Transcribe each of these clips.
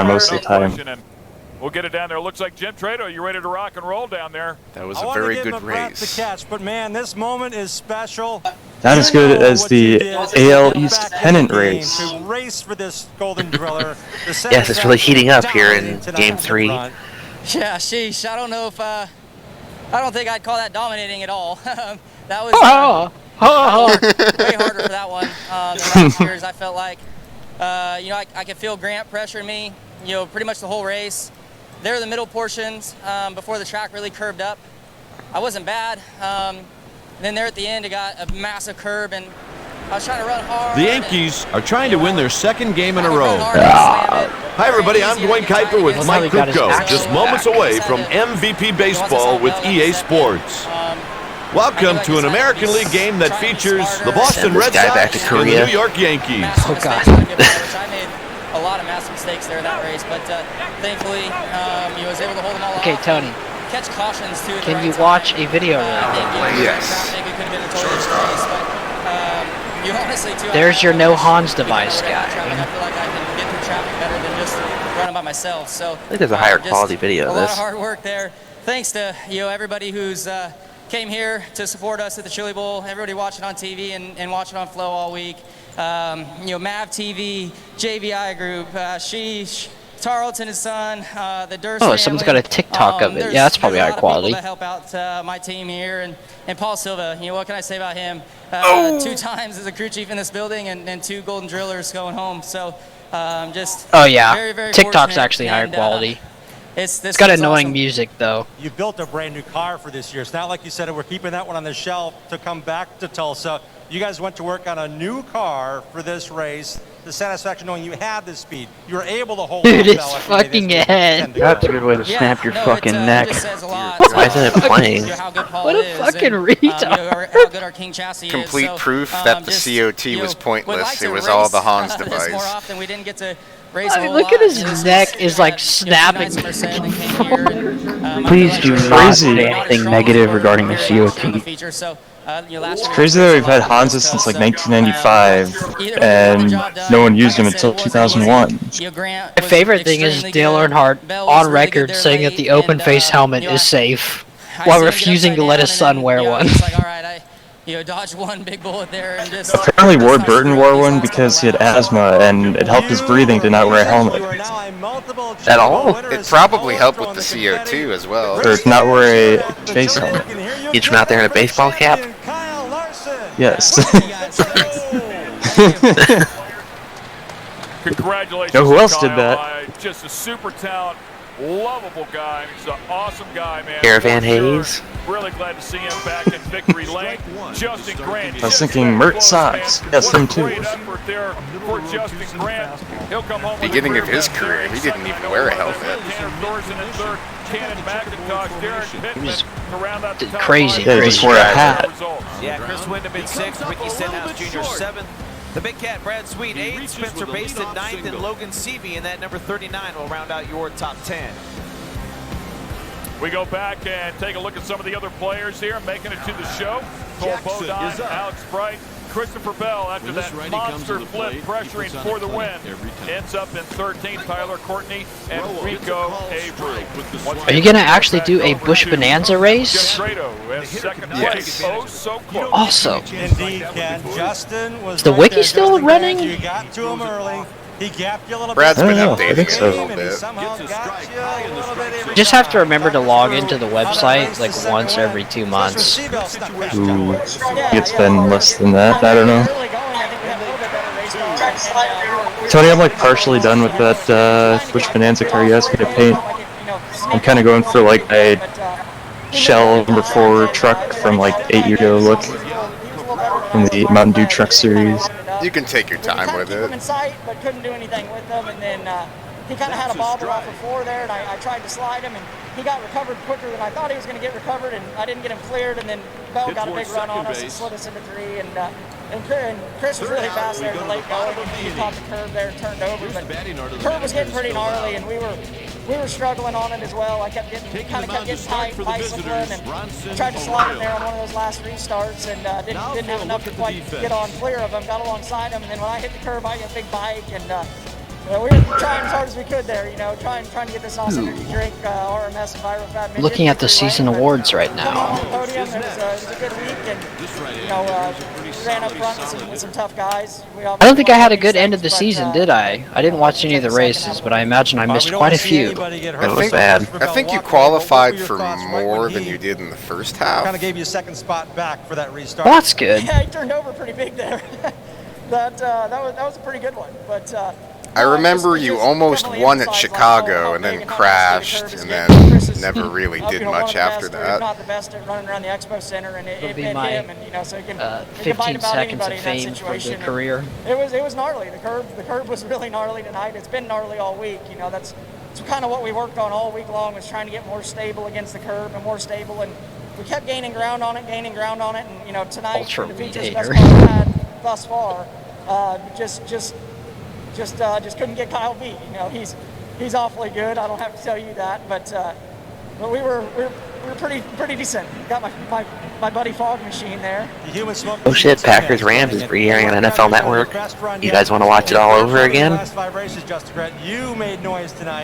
most of the time. We'll get it down there. Looks like Jim Trado, you ready to rock and roll down there? That was a very good race. Catch, but man, this moment is special. Not as good as the AL East pennant race. To race for this Golden Driller. Yes, it's really heating up here in Game 3. Yeah, sheesh. I don't know if I don't think I'd call that dominating at all. That was way harder for that one. The last years, I felt like, I could feel Grant pressuring me, pretty much the whole race. There were the middle portions before the track really curved up. I wasn't bad. Then there at the end, it got a massive curve, and I was trying to run hard. The Yankees are trying to win their second game in a row. Hi, everybody. I'm Dwayne Kuiper with Mike Krupko, just moments away from MVP Baseball with EA Sports. Welcome to an American League game that features the Boston Red Sox and the New York Yankees. Oh, God. I made a lot of massive mistakes there in that race, but thankfully, I was able to hold them all off. Okay, Tony. Catch cautions too. Can you watch a video of Yes. There's your no Hans device guy. I feel like I can get through traffic better than just running by myself. So I think there's a higher quality video of this. A lot this. of hard work there. Thanks to everybody who's came here to support us at the Chili Bowl. Everybody watching on TV and watching on Flow all week. Mav TV, JVI Group, Sheesh, Tarleton and Son, the Durst family. Someone's got a TikTok of it. Yeah, that's probably high quality. To help out my team here, and Paul Silva. What can I say about him? 2 times as a crew chief in this building, and 2 Golden Drillers going home. So just very, very TikTok's actually higher quality. It's got annoying music though. You built a brand new car for this year. It's not like you said we're keeping that one on the shelf to come back to Tulsa. You guys went to work on a new car for this race. The satisfaction knowing you had this speed. You were able to hold Dude, it's fucking head. That's a good way to snap your fucking neck. Why isn't it playing? What a fucking retard. Complete proof that the COT was pointless. It was all the Hans device. Look at his neck is like snapping. Please do not say anything negative regarding the COT. It's crazy that we've had Hansa since like 1995, and no one used them until 2001. My favorite thing is Dale Earnhardt on record saying that the open face helmet is safe, while refusing to let his son wear one. Dodged one big bullet there and just... Apparently Ward Burton wore one because he had asthma, and it helped his breathing to not wear a helmet. At all? It probably helped with the CO2 as well. Or not wear a face helmet. You just out there in a baseball cap? Yes. Congratulations. Know who else did that? Just a super talent, lovable guy. He's an awesome guy, man. Caravan Hayes. Really glad to see him back in victory lane. Justin Grant. I was thinking Mert Sox. Yes, him too. For Justin Grant. He'll come home beginning of his career, he didn't even wear a helmet. Crazy. Yeah, he just wore a hat. Yeah, Chris Wyndham in 6th, Ricky Stenhouse Jr. 7th. The Big Cat, Brad Sweet 8th, Spencer Baste at 9th, and Logan Seavey in that number 39 will round out your top 10. We go back and take a look at some of the other players here making it to the show. Cole Bodine, Alex Bright, Christopher Bell after that monster flip pressuring for the win. Ends up in 13th, Tyler Courtney and Rico Avery. Are you going to actually do a Busch Bonanza race? Yes. Also, Indeed, Ken. Justin was is the wiki still running? You got to him early. He gapped you a little Brad's bit. been I think updating so. it a little bit. Just have to remember to log into the website like once every 2 months. Ooh, it's been less than that. I don't know. Tony, I'm like partially done with that Busch Bonanza car you asked me to paint. I'm kind of going for like a Shell number 4 truck from like 8 years ago look from the Mountain Dew Truck Series. You can take your time with it. In sight, but couldn't do anything with them, and then he kind of had a bobble off the floor there, and I tried to slide him, and he got recovered quicker than I thought he was going to get recovered, and I didn't get him cleared, and then Bell got a big run on us and slid us into 3, and Chris was really fast there in the late going. He caught the curve there and turned over, but the curve was getting pretty gnarly, and we were struggling on it as well. I kept getting tight, bicycling, and I tried to slide him there on one of those last restarts, and didn't have enough to quite get on clear of him. Got alongside him, and then when I hit the curve, I got a big bike, and we were trying as hard as we could there, you know, trying to get this awesome energy drink, RMS EnviroFat Midget. Looking at the season awards right now. On the podium, it was a good week, and you know, ran up front with some tough guys. I don't think I had a good end of the season, did I? I didn't watch any of the races, but I imagine I missed quite a few. I think you qualified for more than you did in the first half. Kind of gave you a second spot back for that restart. Well, that's good. Yeah, he turned over pretty big there. that was a pretty good one, but. I remember you almost won at Chicago and then crashed and then never really did much after that. Not the best at running around the Expo Center, and it hit him, and you know, so it can 15 seconds of fame for the career. It was gnarly. The curb was really gnarly tonight. It's been gnarly all week. You know, that's kind of what we worked on all week long, was trying to get more stable against the curb and more stable, and we kept gaining ground on it, and you know, tonight the features best car we've had thus far, just couldn't get Kyle B. You know, he's awfully good. I don't have to tell you that, but we were pretty decent. Got my buddy Fog Machine there. Oh shit, Packers Rams is re-airing on NFL Network. You guys want to watch it all over again?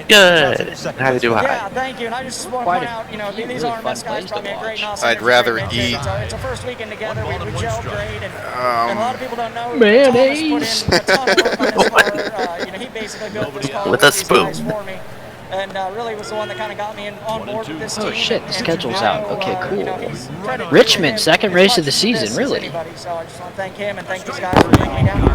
Good. How do I? Yeah, thank you. And I just want to point out, you know, these RMS guys brought me a great NOS. I'd rather eat. It's our first weekend together. We gelled great, and a lot of people don't know. Mayonnaise. Thomas put in a ton of work on this car. You know, he basically built this car with a spoon for me. And really was the one that kind of got me on board with this team. Oh shit, the schedule's out. Okay, cool. Richmond, second race of the season, really. So I just want to thank him and thank these guys for bringing me down.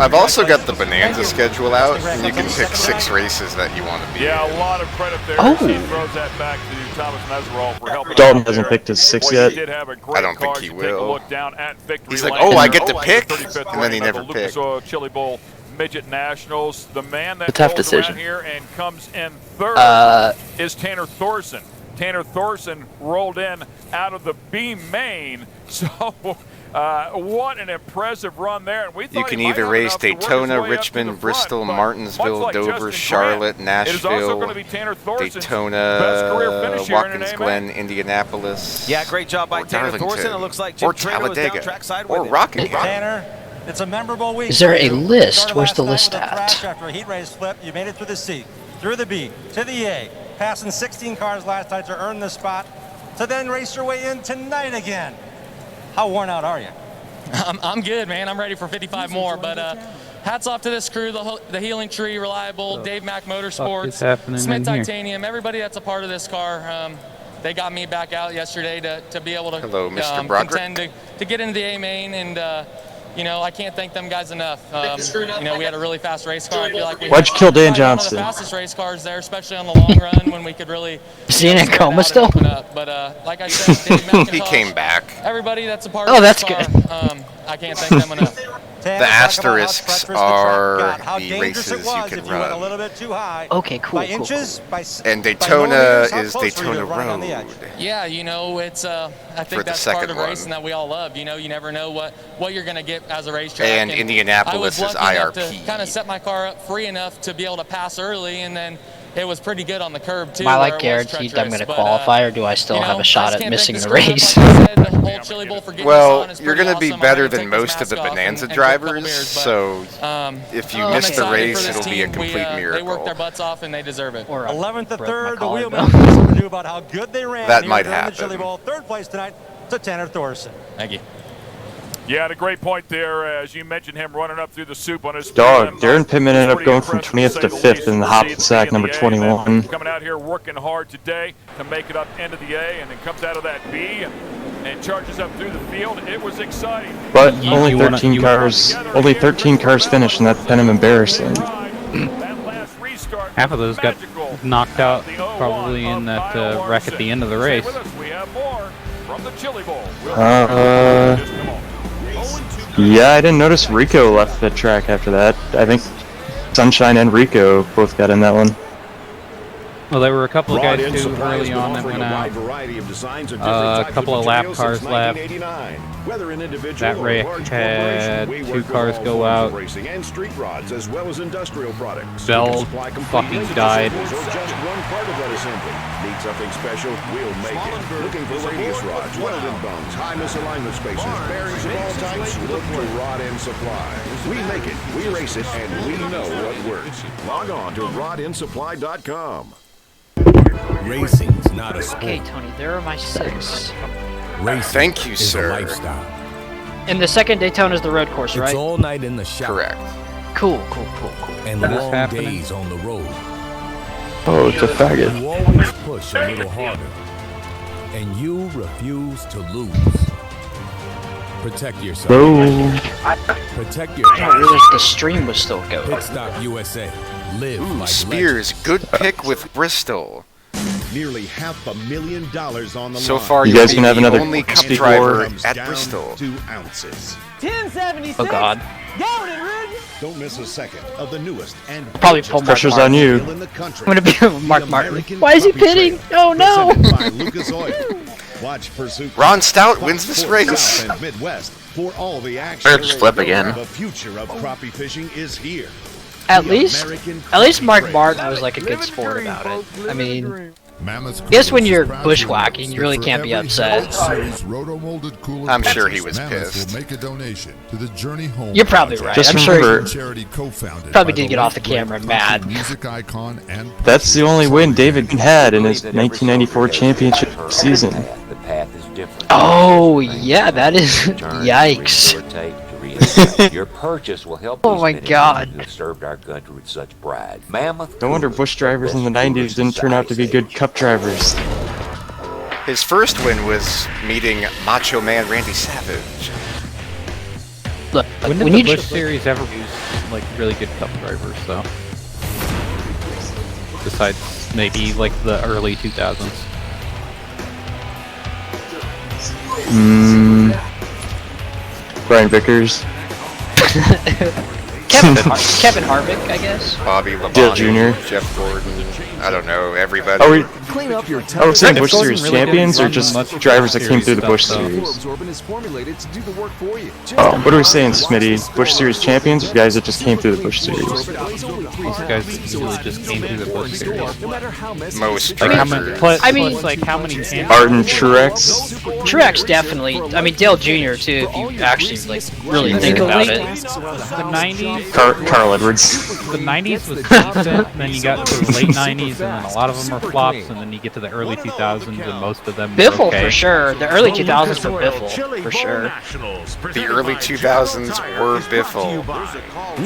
I've also got the Bonanza schedule out, and you can pick 6 races that you want to be in. Yeah, a lot of credit there. Oh. He throws that back to Thomas Mesereau for helping. Dalton hasn't picked his 6 yet. I don't think he will. He's like, Lane. oh, I get to pick, and then he never picked. Chili Bowl Midget Nationals. The man that a tough rolls decision around here and comes in third is Tanner Thorson. Tanner Thorson rolled in out of the B main. So what an impressive run there. And we thought you can either race Daytona, Richmond, Bristol, Martinsville, like Dover, Charlotte, Nashville, Daytona, Watkins Glen, Indianapolis. Yeah, great job by Tanner Thorson. It looks like Jim Trader was down trackside with or Rockingham. Tanner, it's a memorable week. Is there a list? Where's the list at? After a heat race flip, you made it through the C, through the B, to the A, passing 16 cars last night to earn the spot, to then race your way in tonight again. How worn out are you? I'm good, man. I'm ready for 55 more, but hats off to this crew, the Healing Tree, Reliable, Dave Mack Motorsports, Smith Titanium, everybody that's a part of this car. They got me back out yesterday to be able to contend to get into the A main, and you know, I can't thank them guys enough. You know, we had a really fast race car. I feel like we Why'd you kill Dan Johnston? One of the fastest race cars there, especially on the long run when we could really. Is he in a coma still? But like I said, Dave McIntosh, he came back. Everybody that's a part of this car, I can't thank them enough. The asterisks are the races you can run. Okay, cool. And Daytona is Daytona Road. Yeah, you know, it's I think that's part of racing that we all love. You know, you never know what you're going to get as a racetrack. And Indianapolis is IRP. To kind of set my car up free enough to be able to pass early, and then it was pretty good on the curb too. Am I like guaranteed I'm going to qualify, or do I still have a shot at missing the race? Well, you're going to be better than most of the Bonanza drivers, so if you miss the race, it'll be a complete miracle. They worked their butts off and they deserve it. 11th to 3rd, the wheelman knew about how good they ran. That might happen. The Chili Bowl, 3rd place tonight to Tanner Thorson. Thank you. Yeah, had a great point there, as you mentioned him running up through the soup on his Darren Pittman ended up going from 20th to 5th in the hop sack number 21. Coming out here working hard today to make it up into the A, and then comes out of that B and charges up through the field. It was exciting. But only 13 cars finished, and that's kind of embarrassing. Half of those got knocked out probably in that wreck at the end of the race. We have more from the Chili Bowl. Yeah, I didn't notice Rico left the track after that. I think Sunshine and Rico both got in that one. Well, there were a couple of guys too early on that went out. A couple of lap cars left. That wreck had 2 cars go out. Bell fucking died. need something special, we'll make it. Looking for radius rods, welding bungs, high misalignment spacers, bearings of all types? Look to Rod End Supply. We make it, we race it, and we know what works. Log on to rodendsupply.com. Racing's not a sport. Okay, Tony, there are my 6. Thank you, sir. And the second Daytona is the road course, right? It's all night in the shop. Correct. Cool. And long days on the road. Oh, it's a faggot. You always push a little harder. And you refuse to lose. Protect yourself. Protect your I didn't realize the stream was still going. Pit Stop USA. Live Ooh, like Spears, good pick with Bristol. Nearly $500,000 on the So line. far, You guys can you're have the another only cup speak driver war. at Bristol. 2 ounces. 1076. Oh God. Down and ready. Don't miss a second of the newest and Probably pull Mark Pressure's Martin. on you. in the country. I'm gonna be Mark Martin. Why is he pitting? Oh no! Presented by Lucas Oil. Watch Pursuit. Ron Stout wins Fox this Sports race. South and Midwest for all the action. Or just flip again. The future of crappie fishing is here. At least Mark Martin was like a good sport about it. I mean, I guess when you're bushwhacking, you really can't be upset. I'm sure he was pissed. You're probably right. Just I'm remember, sure he probably did get off the camera mad. that's the only win David had in his 1994 championship season. Oh yeah, that is yikes. Your purchase will help Oh my God. who served our country with such pride. Mammoth. No wonder Bush drivers in the 90s didn't turn out to be good cup drivers. His first win was meeting Macho Man Randy Savage. Look, When did the Bush Series ever use like really good cup drivers though? Besides maybe like the early 2000s. Brian Vickers. Kevin Harvick, I guess. Bobby Dale Labonte, Jr. Jeff Gordon, I don't know, everybody. Are we Clean up your saying Bush Gordon Series really champions didn't or run just much drivers that came Series through the Bush stuff, though. Series? Absorbent is formulated to do the work for you. Oh, what are we saying, Smitty? Bush Series champions or guys that just came through the Bush Series? Most guys usually just came through the Bush Series. Most Like how many? drivers. Plus, I mean- plus, like how many? Arden Truex. Truex definitely. I mean Dale Jr. too. If you actually like really think about it. The 90s. Carl Edwards. The 90s was decent, then you got to the late 90s, and then a lot of them are flops, and then you get to the early 2000s, and most of them Biffle were okay. for sure. The early 2000s were Biffle for sure. The early 2000s were Biffle.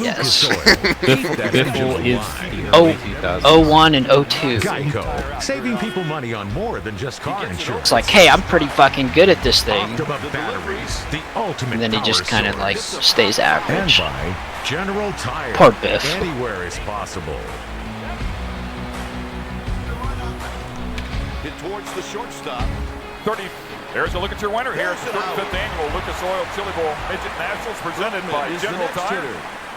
Yes. Biffle is the Oh, early 2000s. 01 and 02. Geico, saving people money on more than just car insurance. It's like, hey, I'm pretty fucking good at this thing. Talk about batteries, the ultimate And then he just power kind of like source. stays And average. by General Tire. Poor Biff. Anywhere is possible. Hit towards the shortstop. 30. There's a look at your winner here. It's the 35th annual Lucas Oil Chili Bowl Midget Nationals presented by General Tire.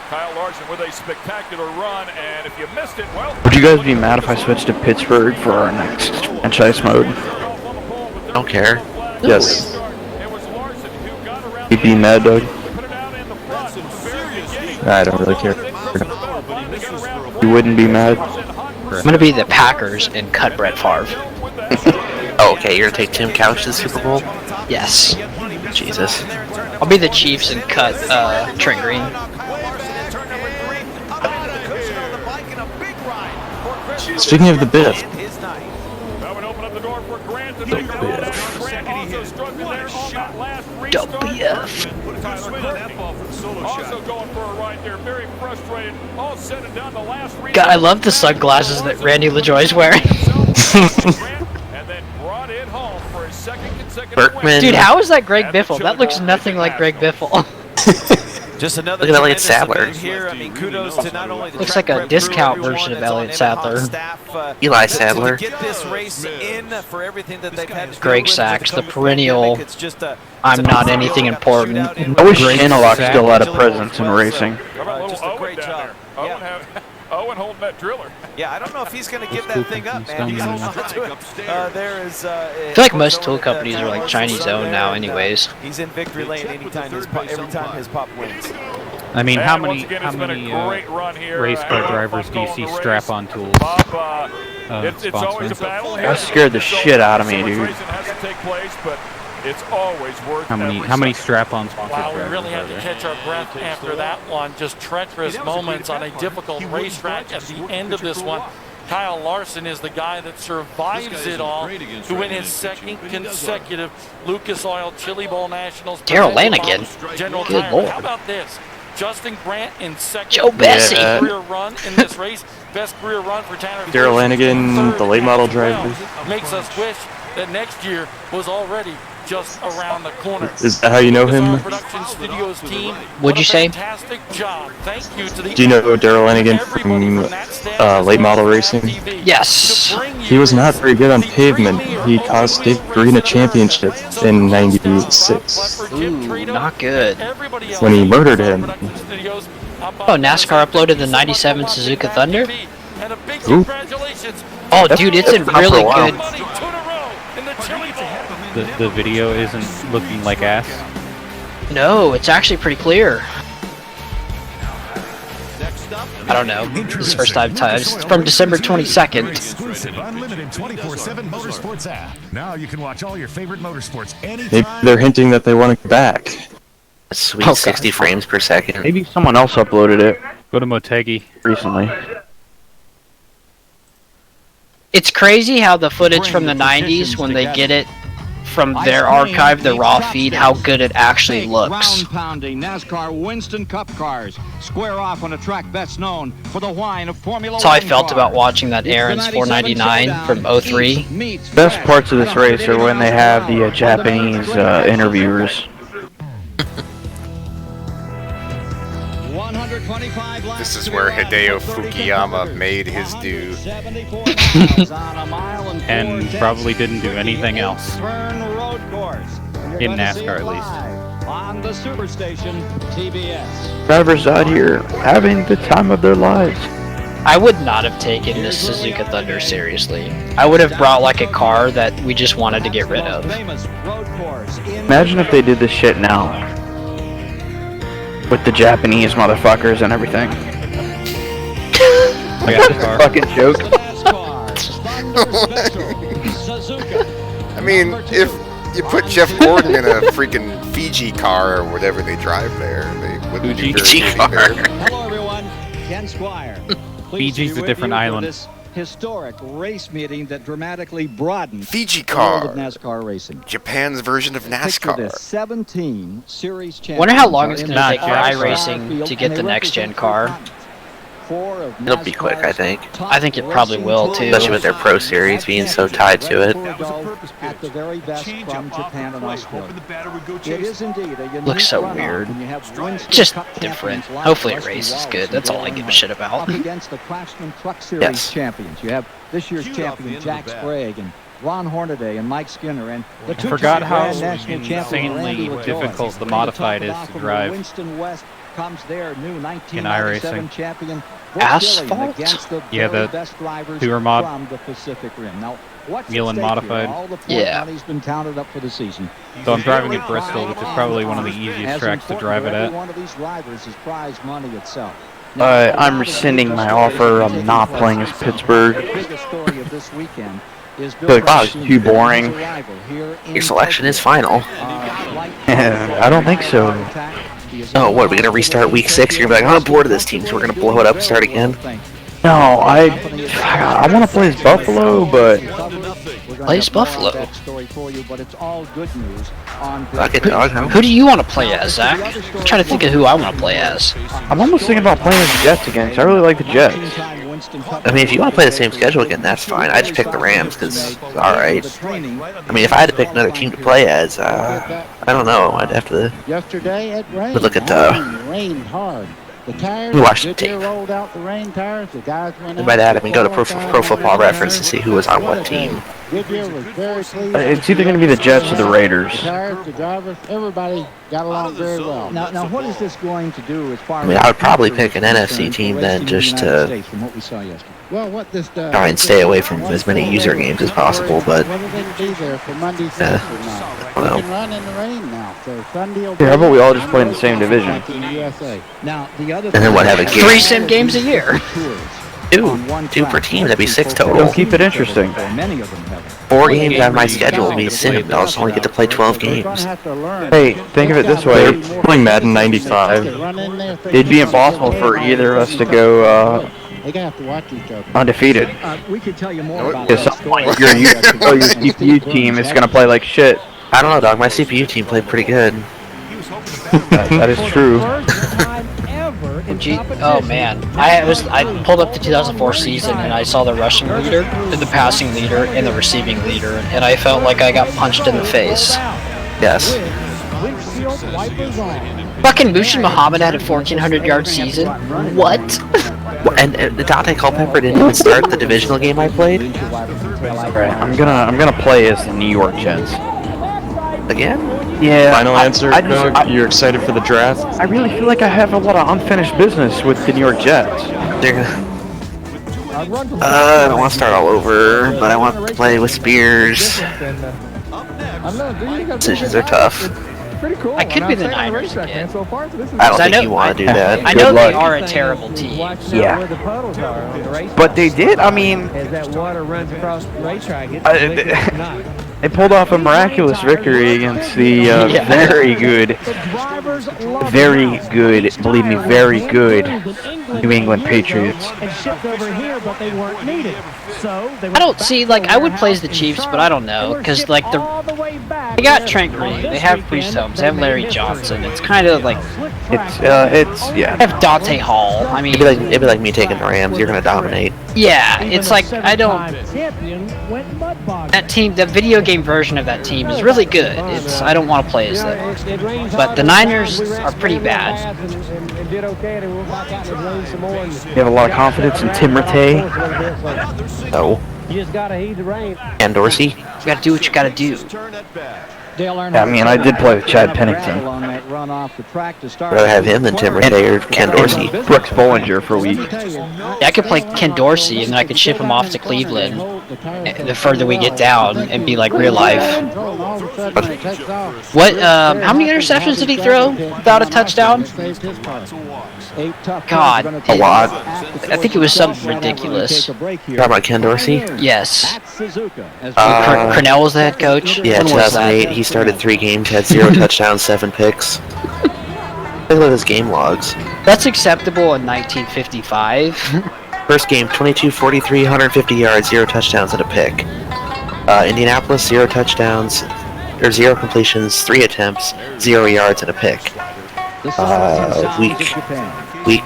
Kyle Larson with a spectacular run, and if you missed it, well... Would you guys be mad if I switched to Pittsburgh for our next franchise mode? Don't care. Yes. You'd be mad, Doug? I don't really care. You wouldn't be mad? I'm gonna be the Packers and cut Brett Favre. Oh, okay, you're gonna take Tim Couch to the Super Bowl? Yes. Jesus. I'll be the Chiefs and cut Trent Green. Speaking of the Biff. WF. Also going for a ride there, very frustrated. All said and done, the last God, I love the sunglasses that Randy LaJoie's wearing. and then brought it home for his second consecutive Berkman. Dude, how is that Greg Biffle? That looks nothing like Greg Biffle. Just another Look at Elliott tremendous Sadler. event here. I mean, kudos to not only the Looks track like a prep discount crew, version of everyone Elliott that's on Sadler. staff, Eli to Sadler. get this race in for everything that they've had to Greg deal with Sachs, with the COVID perennial, pandemic. It's just a- I'm it's a not massive anything deal. Got to important. shoot out in I wish Great Analock Sachs. still had a Agility presence in well, racing. How about a just little a great Owen down job. there? Owen holding that driller. Yeah, I don't know if he's going to give that thing up, man. He's holding on to it. There is. I feel like most tool companies are like Chinese owned now anyways. He's in victory lane anytime every time his pop wins. I mean, how And once many again, it's been a great run here. race car drivers do you see strap-on tools? Bob It's always a battle. That scared the shit out of me, dude. Has to take place, but it's always worth How many strap-on sponsored Wow, we drivers really had are to there? catch our breath after that one. Just treacherous moments on a difficult racetrack at the end of this one. Kyle Larson is the guy that survives it all to win his second consecutive Lucas Oil Chili Bowl Nationals. Darrell Lanigan. General Good Tire. lord. How about this? Justin Grant in second. Joe Bessie. Best career run in this race. Best career run for Tanner. Darrell Lanigan, the late model driver. Makes us wish that next year was already just around the corner. Is that how you know him? Production Studios team. What'd you say? Fantastic job. Thank you to the Do you know Darrell Lanigan from late model racing? Yes. He was not very good on pavement. He cost Dave Green a championship in '96 Ooh, not good. when he murdered him. Oh, NASCAR uploaded the 97 Suzuka Thunder? Ooh. Oh, dude, it's in really good. The video isn't looking like ass. No, it's actually pretty clear. I don't know. This is the first time. It's from December 22nd. Exclusive, unlimited 24/7 Motorsports app. Now you can watch all your favorite motorsports anytime. Maybe they're hinting that they want to go back. A sweet 60 frames per second. Maybe someone else uploaded it Go to Motegi. recently. It's crazy how the footage from the 90s, when they get it from their archive, the raw feed, how good it actually looks. Ground-pounding NASCAR Winston Cup cars square off on a track best known for the whine of Formula That's how I 1 felt cars. about watching that Aaron's 499 from 03. Best parts of this race are when they have the Japanese interviewers. This is where Hideo Fukuyama made his due. And probably didn't do anything else. In NASCAR, at least. On the Superstation TBS. Drivers out here having the time of their lives. I would not have taken this Suzuka Thunder seriously. I would have brought like a car that we just wanted to get rid of. Imagine if they did this shit now. With the Japanese motherfuckers and everything. I got the car. Fucking joke. I mean, if you put Jeff Gordon in a freaking Fiji car or whatever they drive there, they wouldn't be very Fiji good car. either. Hello everyone, Ken Squire. Fiji's a different island. This historic race meeting that dramatically broadened Fiji the world of car. NASCAR racing. Japan's version of Picture this, NASCAR. 17 series champions. Wonder how long it's are going in to the take for Jackson. iRacing to get the next gen car. It'll be quick, I think. I think it probably will too. Especially with their Pro Series being so tied to it. At the very best from Japan and Australia. It is indeed a unique Looks so runoff weird. when you have Winston Just Cup different. champions like Hopefully it Rusty races Wallace good. That's all I give a shit about. Up against the Craftsman Truck Series Yes. champions. You have this year's champion Jack Sprague and Ron Hornaday and Mike Skinner and the I forgot how Grand National champion insanely Randy LaJoy. difficult the And modified to is top it to off drive. with Winston West comes their new in 1997 iRacing. champion Asphalt? against the Yeah, very the best drivers tour mod. from the Pacific Rim. Now, what's Miele at and stake here? modified. All the point Yeah. money's been counted up for the season. So I'm driving at Bristol, which is probably one of the easiest As tracks to important drive it for every at. one of these drivers is prize money itself. I'm rescinding my offer. I'm not playing as Pittsburgh. The biggest story of this weekend is Bill Like, wow, Parsons' too boring. arrival here in Your selection is Tokyo. final. I don't think so. Oh, what, are we gonna restart week 6? You're gonna be like, I'm bored of this team, so we're gonna blow it up and start again? No, I want to play as Buffalo, but Play as Buffalo. Fuck it, dog. Who do you want to play as, Zach? I'm trying to think of who I want to play as. I'm almost thinking about playing as the Jets again, 'cause I really like the Jets. I mean, if you want to play the same schedule again, that's fine. I just picked the Rams because, alright. I mean, if I had to pick another team to play as, I don't know. I'd have to Yesterday it rained. look at rained hard. The tires. We watched the Goodyear tape. rolled out the rain tires. The guys went And by out, that, I mean go to pulled Pro, the tires Pro Football out Reference to there. see who was on what team. Goodyear was very pleased. It's either going to be the Jets or the Raiders. The tires, the drivers, everybody got along very well. Now, what is this going to do as far I mean, I would probably pick an NFC team then just to from what we saw yesterday? Well, what this does. try and stay away from as many user games as possible, but Whether they can be there for Monday, Yeah. or not. I don't They know. can run in the rain now. So Sunday will Yeah, how about we all just play in the same division? in the USA. Now, the other And then what, have a game? 3 sim games a year. Two per team, that'd be 6 total. They'll keep it interesting. 4 games on my schedule would be sim. I'll just only get to play 12 games. Hey, think of it this way. They're playing Madden 95. It'd be impossible for either of us to go undefeated. We could tell you more about At some point, your CPU team is going to play like shit. I don't know, dog. My CPU team played pretty good. That is true. Oh man, I pulled up the 2004 season and I saw the rushing leader, the passing leader, and the receiving leader, and I felt like I got punched in the face. Yes. Fucking Mushin Muhammad had a 1,400-yard season. What? And Dante Culpepper didn't even start the divisional game I played. Right, I'm gonna play as the New York Jets. Again? Yeah. Final answer, Cook? You're excited for the draft? I really feel like I have a lot of unfinished business with the New York Jets. They're gonna... I don't want to start all over, but I want to play with Spears. Decisions are tough. I could be the Niners again. I don't think you want to do that. I know they are a terrible team. Yeah. But they did, I mean... They pulled off a miraculous victory against the very good, believe me, very good New England Patriots. I don't see, like, I would play as the Chiefs, but I don't know, because, like, they got Trent Green, they have Priest Holmes, they have Larry Johnson. It's kind of like yeah. They have Dante Hall. I mean, it'd be like me taking the Rams. You're gonna dominate. Yeah, it's like I don't. That team, the video game version of that team is really good. I don't want to play as them, but the Niners are pretty bad. You have a lot of confidence in Tim Rattay? No. And Dorsey? You gotta do what you gotta do. Yeah, I mean, I did play with Chad Pennington. I'd rather have him than Tim Rattay or Ken Dorsey. Brooks Bollinger for a week. Yeah, I could play Ken Dorsey and then I could ship him off to Cleveland the further we get down and be like real life. What, how many interceptions did he throw without a touchdown? God. A lot. I think it was something ridiculous. Talking about Ken Dorsey? Yes. Cornell was the head coach? Yeah, 2008. He started 3 games, had 0 touchdowns, 7 picks. Look at his game logs. That's acceptable in 1955. First game, 22, 43, 150 yards, 0 touchdowns, and a pick. Indianapolis, 0 touchdowns, or 0 completions, 3 attempts, 0 yards, and a pick. Week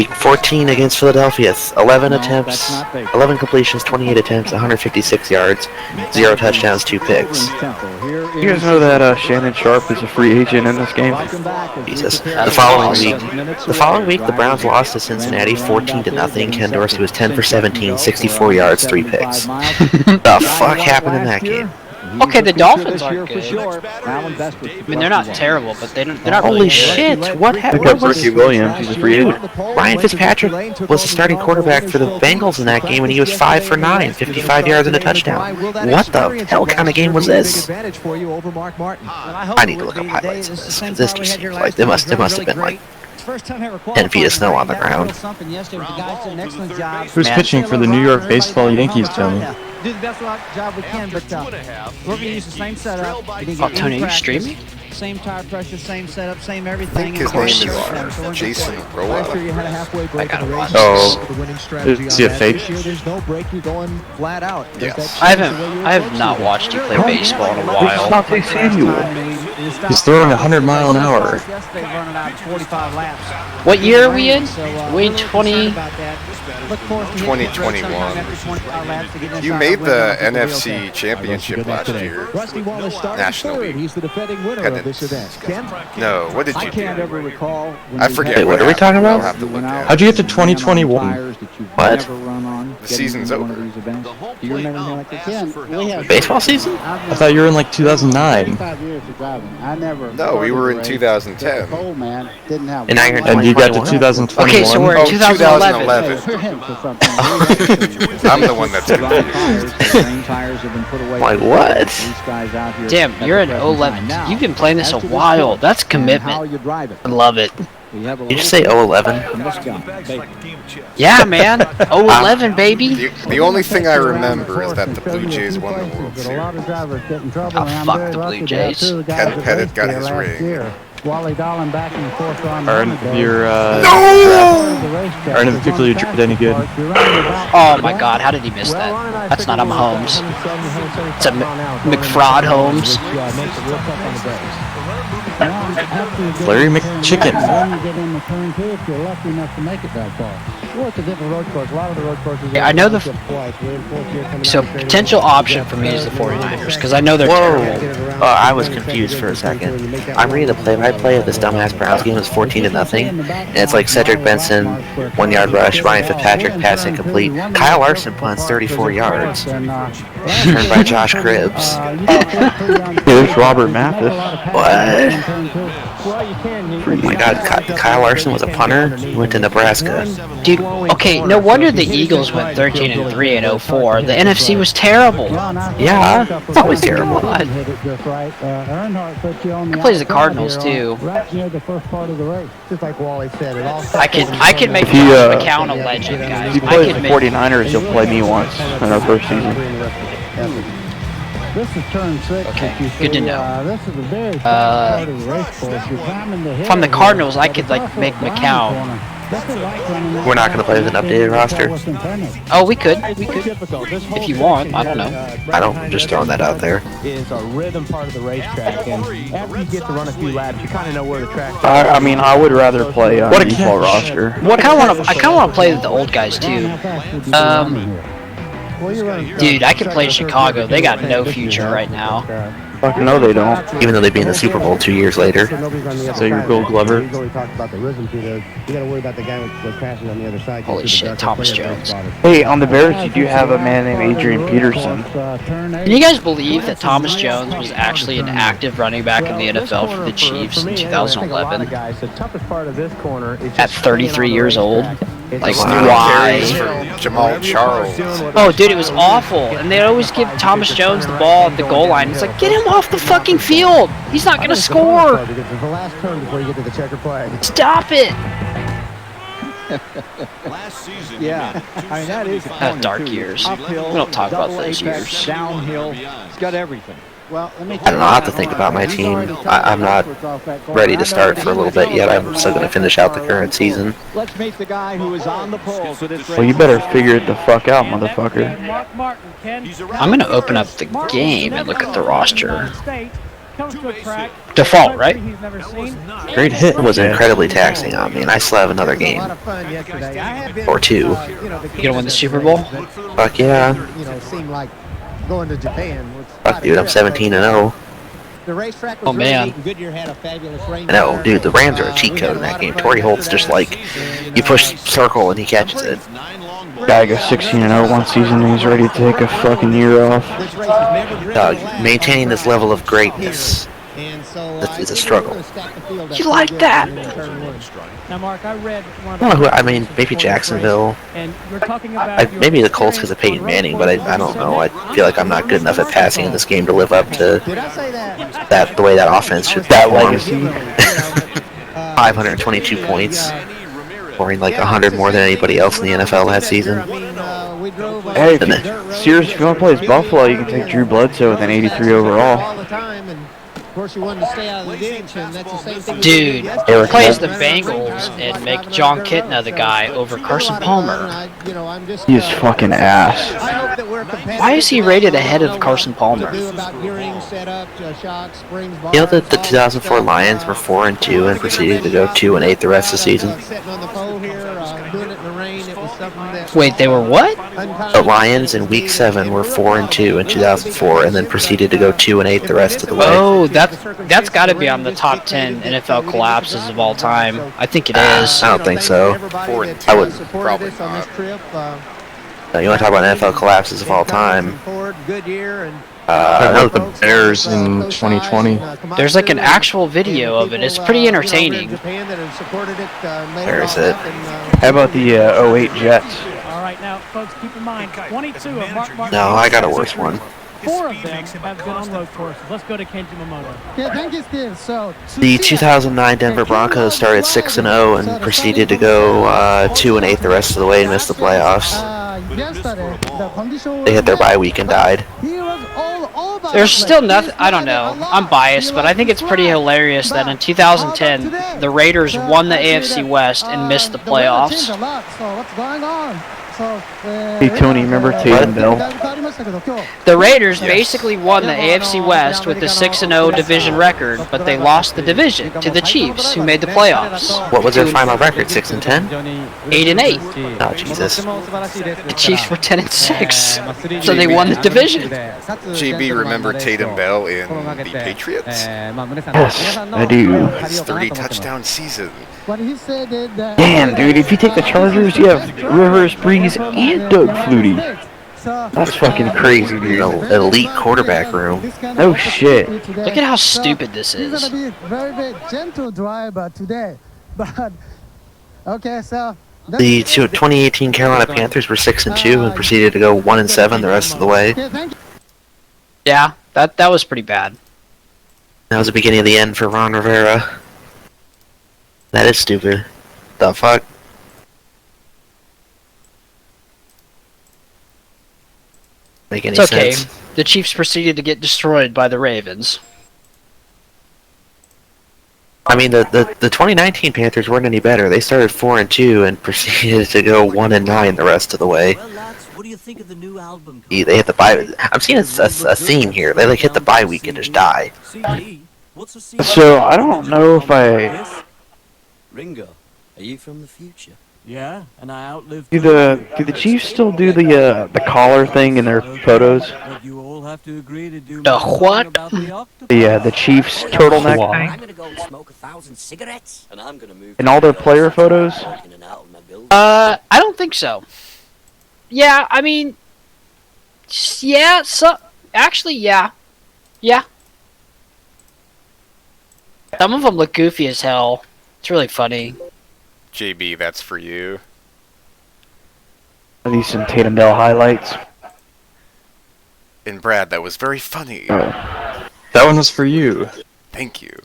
14 against Philadelphia, 11 attempts, 11 completions, 28 attempts, 156 yards, 0 touchdowns, 2 picks. You guys know that Shannon Sharp is a free agent in this game? Jesus. The following week, the Browns lost to Cincinnati 14-0. Ken Dorsey was 10 for 17, 64 yards, 3 picks. The fuck happened in that game? Okay, the Dolphins aren't good. I mean, they're not terrible, but they're not really Holy shit! What happened? What was Ricky Williams? He's a free agent. Ryan Fitzpatrick was the starting quarterback for the Bengals in that game, and he was 5 for 9, 55 yards and a touchdown. What the hell kind of game was this? I need to look up highlights of this. This just seems like it must have been like 10 feet of snow on the ground. Who's pitching for the New York Baseball Yankees, Tony? Do the best job we can, but we're going to use the same setup. Tony, are you streaming? Same tire pressure, same setup, same everything. I think his name is Jason Roa. I gotta watch this. Is he a fake? There's no break, you're going flat out. Yes. I have not watched you play baseball in a while. He's throwing 100 miles an hour. What year are we in? We in 2021. You made the NFC Championship last year. National League. He's the defending winner of this event. No, what did you do? I can't ever recall. I forget. Wait, what are we talking about? I'll have to look at. How'd you get to 2021? What? The season's over. Do you remember anything like that? Baseball season? I thought you were in like 2009. No, we were in 2010. And now you're in And you got to 2021? Okay, so we're in 2011. I'm the one that's confused. Like what? Damn, you're in 11. You've been playing this a while. That's commitment. I love it. Did you just say 011? Yeah, man. 011, baby. The only thing I remember is that the Blue Jays won the World Series. Oh, fuck the Blue Jays. Ken Pettit got his ring. Wally Dolan back in the fourth round. Aren't your aren't particularly any good? Oh my God, how did he miss that? That's not Holmes. It's a McFraud Holmes. Larry McChicken. Yeah, I know so potential option for me is the 49ers because I know they're terrible. I was confused for a second. I'm reading the play-by-play of this dumbass Browns game. It was 14-0, and it's like Cedric Benson, 1-yard rush, Ryan Fitzpatrick pass incomplete. Kyle Larson punts 34 yards, turned by Josh Cribbs. Here's Robert Mathis. What? Oh my God, Kyle Larson was a punter. He went to Nebraska. Dude, okay, no wonder the Eagles went 13-3 in 04. The NFC was terrible. Yeah, it's always terrible. He plays the Cardinals too. I can make McCown a legend, guys. If he plays the 49ers, he'll play me once in our first season. This is turn 6. Okay, good to know. This is a very part of the race course. You're climbing the hill. From the Cardinals, I could like make McCown. We're not going to play with an updated roster. Oh, we could. If you want, I don't know. I don't. I'm just throwing that out there. Is a rhythm part of the racetrack, and after you get to run a few laps, you kind of know where the track is. I mean, I would rather play on a default roster. I kind of want to play with the old guys too. Dude, I can play Chicago. They got no future right now. Fuck no, they don't. Even though they'd be in the Super Bowl 2 years later. So you're Gold Glover. Holy shit, Thomas Jones. Hey, on the Bears, you do have a man named Adrian Peterson. Can you guys believe that Thomas Jones was actually an active running back in the NFL for the Chiefs in 2011? At 33 years old? Like, why? For Jamal Charles. Oh, dude, it was awful. And they always give Thomas Jones the ball at the goal line. It's like, get him off the fucking field. He's not gonna score. Stop it. Yeah, I mean, that is dark years. We don't talk about those years. Downhill. It's got everything. I don't know how to think about my team. I'm not ready to start for a little bit yet. I'm still going to finish out the current season. Let's meet the guy who is on the pole for this race. Well, you better figure it the fuck out, motherfucker. I'm going to open up the game and look at the roster. Default, right? Great hit. It was incredibly taxing on me, and I still have another game. Or two. You gonna win the Super Bowl? Fuck yeah. Going to Japan. Fuck, dude, I'm 17-0. Oh man. I know, dude, the Rams are a cheat code in that game. Torrey Holt's just like, you push circle and he catches it. Guy goes 16-0 one season and he's ready to take a fucking year off. Dog, maintaining this level of greatness is a struggle. You like that? Now, Mark, I read I mean, maybe Jacksonville. Maybe the Colts because of Peyton Manning, but I don't know. I feel like I'm not good enough at passing in this game to live up to that the way that offense should perform. 522 points, scoring like 100 more than anybody else in the NFL that season. Hey, Sears, if you want to play as Buffalo, you can take Drew Bledsoe with an 83 overall. Of course, you wanted to stay out of the ditch, and that's the same thing. Dude, play as the Bengals and make John Kitna the guy over Carson Palmer. He is fucking ass. Why is he rated ahead of Carson Palmer? You know that the 2004 Lions were 4-2 and proceeded to go 2-8 the rest of the season? Wait, they were what? The Lions in Week 7 were 4-2 in 2004 and then proceeded to go 2-8 the rest of the way. Oh, that's got to be on the top 10 NFL collapses of all time. I think it is. I don't think so. I would probably not. No, you want to talk about NFL collapses of all time? Like the Bears in 2020. There's like an actual video of it. It's pretty entertaining. Where is it? How about the 08 Jets? All right, now, folks, keep in mind, 22 of Mark. No, I got a worse one. 4 of them have been on road courses. Let's go to Kenji Momoto. Okay, thank you, Steve. So, The 2009 Denver Broncos started 6-0 and proceeded to go 2-8 the rest of the way and missed the playoffs. yesterday, the condition They hit their bye week and died. he was all about There's still nothing. I don't know. I'm biased, but I think it's pretty hilarious that in 2010 the Raiders won the AFC West and missed the playoffs. a lot. So what's going on? So, Hey, Tony, remember Tatum Bell? The Raiders basically won the AFC West with a 6-0 division record, but they lost the division to the Chiefs, who made the playoffs. What was their final record? 6-10? 8-8. Oh Jesus! The Chiefs were 10-6, so they won the division. JB, remember Tatum Bell in the Patriots? Yes, I do. His 30-touchdown season. What he said that, Damn, dude, if you take the Chargers, you have Rivers, Breeze, and Doug Flutie. That's fucking crazy, dude. Elite quarterback room. Oh shit. Look at how stupid this he's is. gonna be very gentle driver today, but okay, so. The 2018 Carolina Panthers were 6-2 and proceeded to go 1-7 the rest of the way. Yeah, that was pretty bad. That was the beginning of the end for Ron Rivera. That is stupid. The fuck? Make any It's okay. sense? The Chiefs proceeded to get destroyed by the Ravens. I mean, the 2019 Panthers weren't any better. They started 4-2 and proceeded to go 1-9 the rest of the way. What do you think of the new album? They hit the bye. I'm seeing a theme here. They like hit the bye week and just die. So, I don't know if I... Ringo, are you from the future? Yeah, and I outlived. Do the Chiefs still do the collar thing in their photos? You all have to agree to do the what? Yeah, the Chiefs turtleneck thing. I'm gonna go and smoke 1,000 cigarettes, and I'm gonna move. In all their player photos? I don't think so. Yeah, I mean, yeah. So actually, yeah. Some of them look goofy as hell. It's really funny. JB, that's for you. Are these some Tatum Bell highlights? And Brad, that was very funny. That one was for you. Thank you.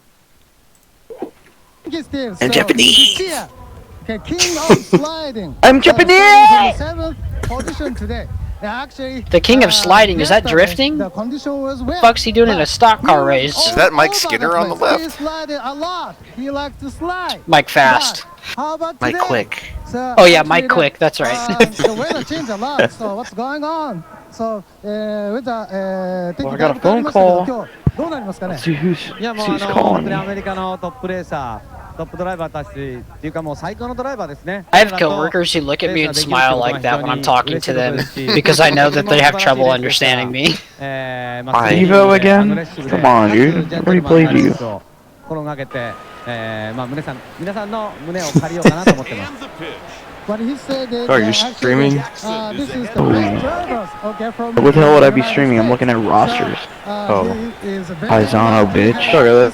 I'm Japanese. Okay, king of sliding. I'm Japanese. Position today. Actually, The king of sliding, is that drifting? the condition was wet. Fuck's he doing in a stock car race? Is that Mike Skinner on the He left? slided a lot. He likes to slide. Mike Fast. How about Mike today? Quick. So Oh yeah, actually Mike Quick, that's right. the weather changed a lot. So what's going on? So with the Well, I got a phone call. Let's see who's calling me. アメリカのトップレーサー、トップドライバーたちっていうかもう最高のドライバーですね。 I have coworkers who look at me and smile like that when I'm talking to them because I know that they have trouble understanding me. Evo again? Come on, dude. I already played you. 心がけて、まあ皆さんの胸を借りようかなと思ってます。 What he said is, Oh, are you streaming? this is the best drivers, okay, from What the hell would I be streaming? I'm looking at rosters. Oh. he is a very Paisano, bitch. Sorry, I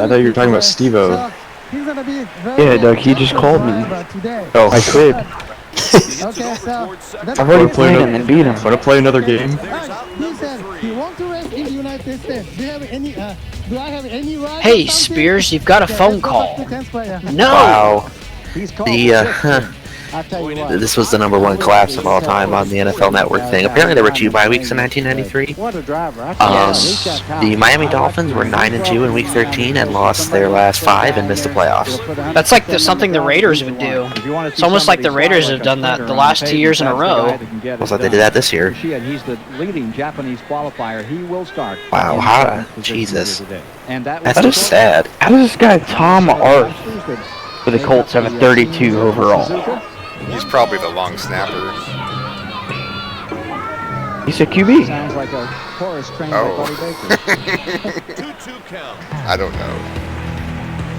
thought you were talking about Steve-O. He's gonna be very Yeah, Doug, he just called me. today. Oh, I could. Okay, so I've already played him and beat him. Want to play another game? he said he wants to race in the United States. Do you have any? Do I have any right? Hey Spears, you've got a phone call. No. Wow. This was the #1 collapse of all time on the NFL Network thing. Apparently there were 2 bye weeks in 1993. The Miami Dolphins were 9-2 in Week 13 and lost their last 5 and missed the playoffs. That's like something the Raiders would do. It's almost like the Raiders have done that the last 2 years in a row. Looks like they did that this year. He's the leading Japanese qualifier. He will start. Wow, how? Jesus. And That's just sad. How does this guy Tom Arth for the Colts have a 32 overall? He's probably the long snapper. He's a QB. Sounds like a chorus trained Oh. by Buddy Baker. I don't know.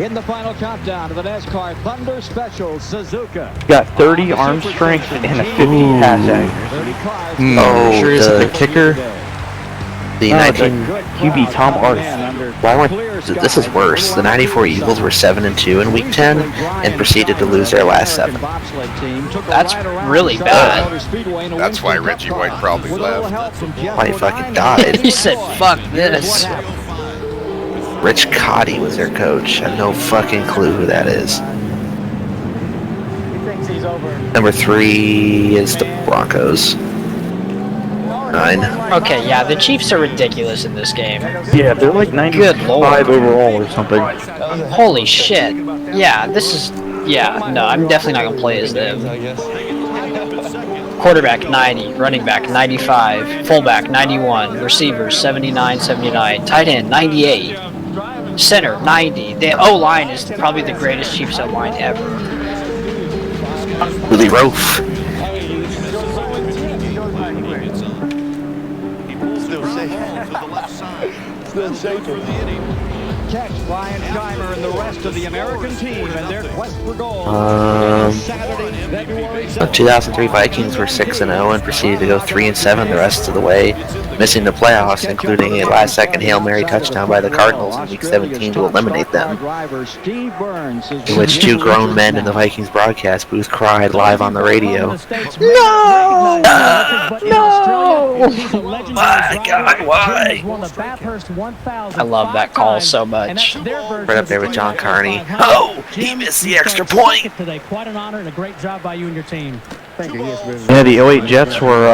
In the final countdown of the NASCAR Thunder Special, Suzuka. Got 30 arm strength and a 50 pass accuracy. Oh, Sure isn't the kicker? the No, 19... QB Tom Arth. Why weren't this is worse? The '94 Eagles were 7-2 in Week 10 and proceeded to lose their last 7. That's really bad. That's why Reggie White probably left. Why he fucking died. He said, "Fuck this." Rich Cotty was their coach. I have no fucking clue who that is. Number 3 is the Broncos. 9. Okay, yeah, the Chiefs are ridiculous in this game. Yeah, they're like 95 overall or something. Holy shit. Yeah, this is... Yeah, no, I'm definitely not going to play as them. Quarterback, 90. Running back, 95. Fullback, 91. Receivers, 79, 79. Tight end, 98. Center, 90. The O-line is probably the greatest Chiefs O-line ever. Willie Roaf. Still shaking. Catch Brian Scheimer and the rest of the American team and their quest for gold. The 2003 Vikings were 6-0 and proceeded to go 3-7 the rest of the way, missing the playoffs, including a last-second Hail Mary touchdown by the Cardinals in Week 17 to eliminate them, in which 2 grown men in the Vikings broadcast booth cried live on the radio. No! No! My God, why? I love that call so much. Right up there with John Carney. Oh, he missed the extra point. Quite an honor and a great job by you and your team. Thank you. Yeah, the 08 Jets were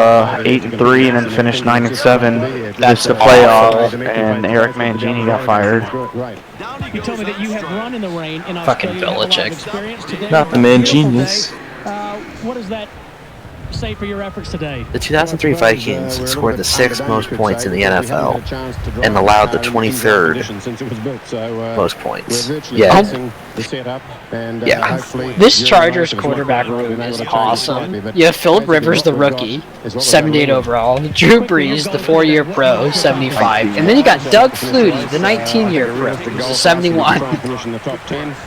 8-3 and then finished 9-7. Missed the playoffs, and Eric Mangini got fired. You told me that you have run in the rain in fucking Australia. Belichick. Not the man genius. What does that say for your efforts today? The 2003 Vikings scored the 6th most points in the NFL and allowed the 23rd most points. Yeah. This Chargers quarterback room is awesome. You have Phillip Rivers, the rookie, 78 overall. Drew Brees, the 4-year pro, 75. And then you got Doug Flutie, the 19-year pro, who's a 71.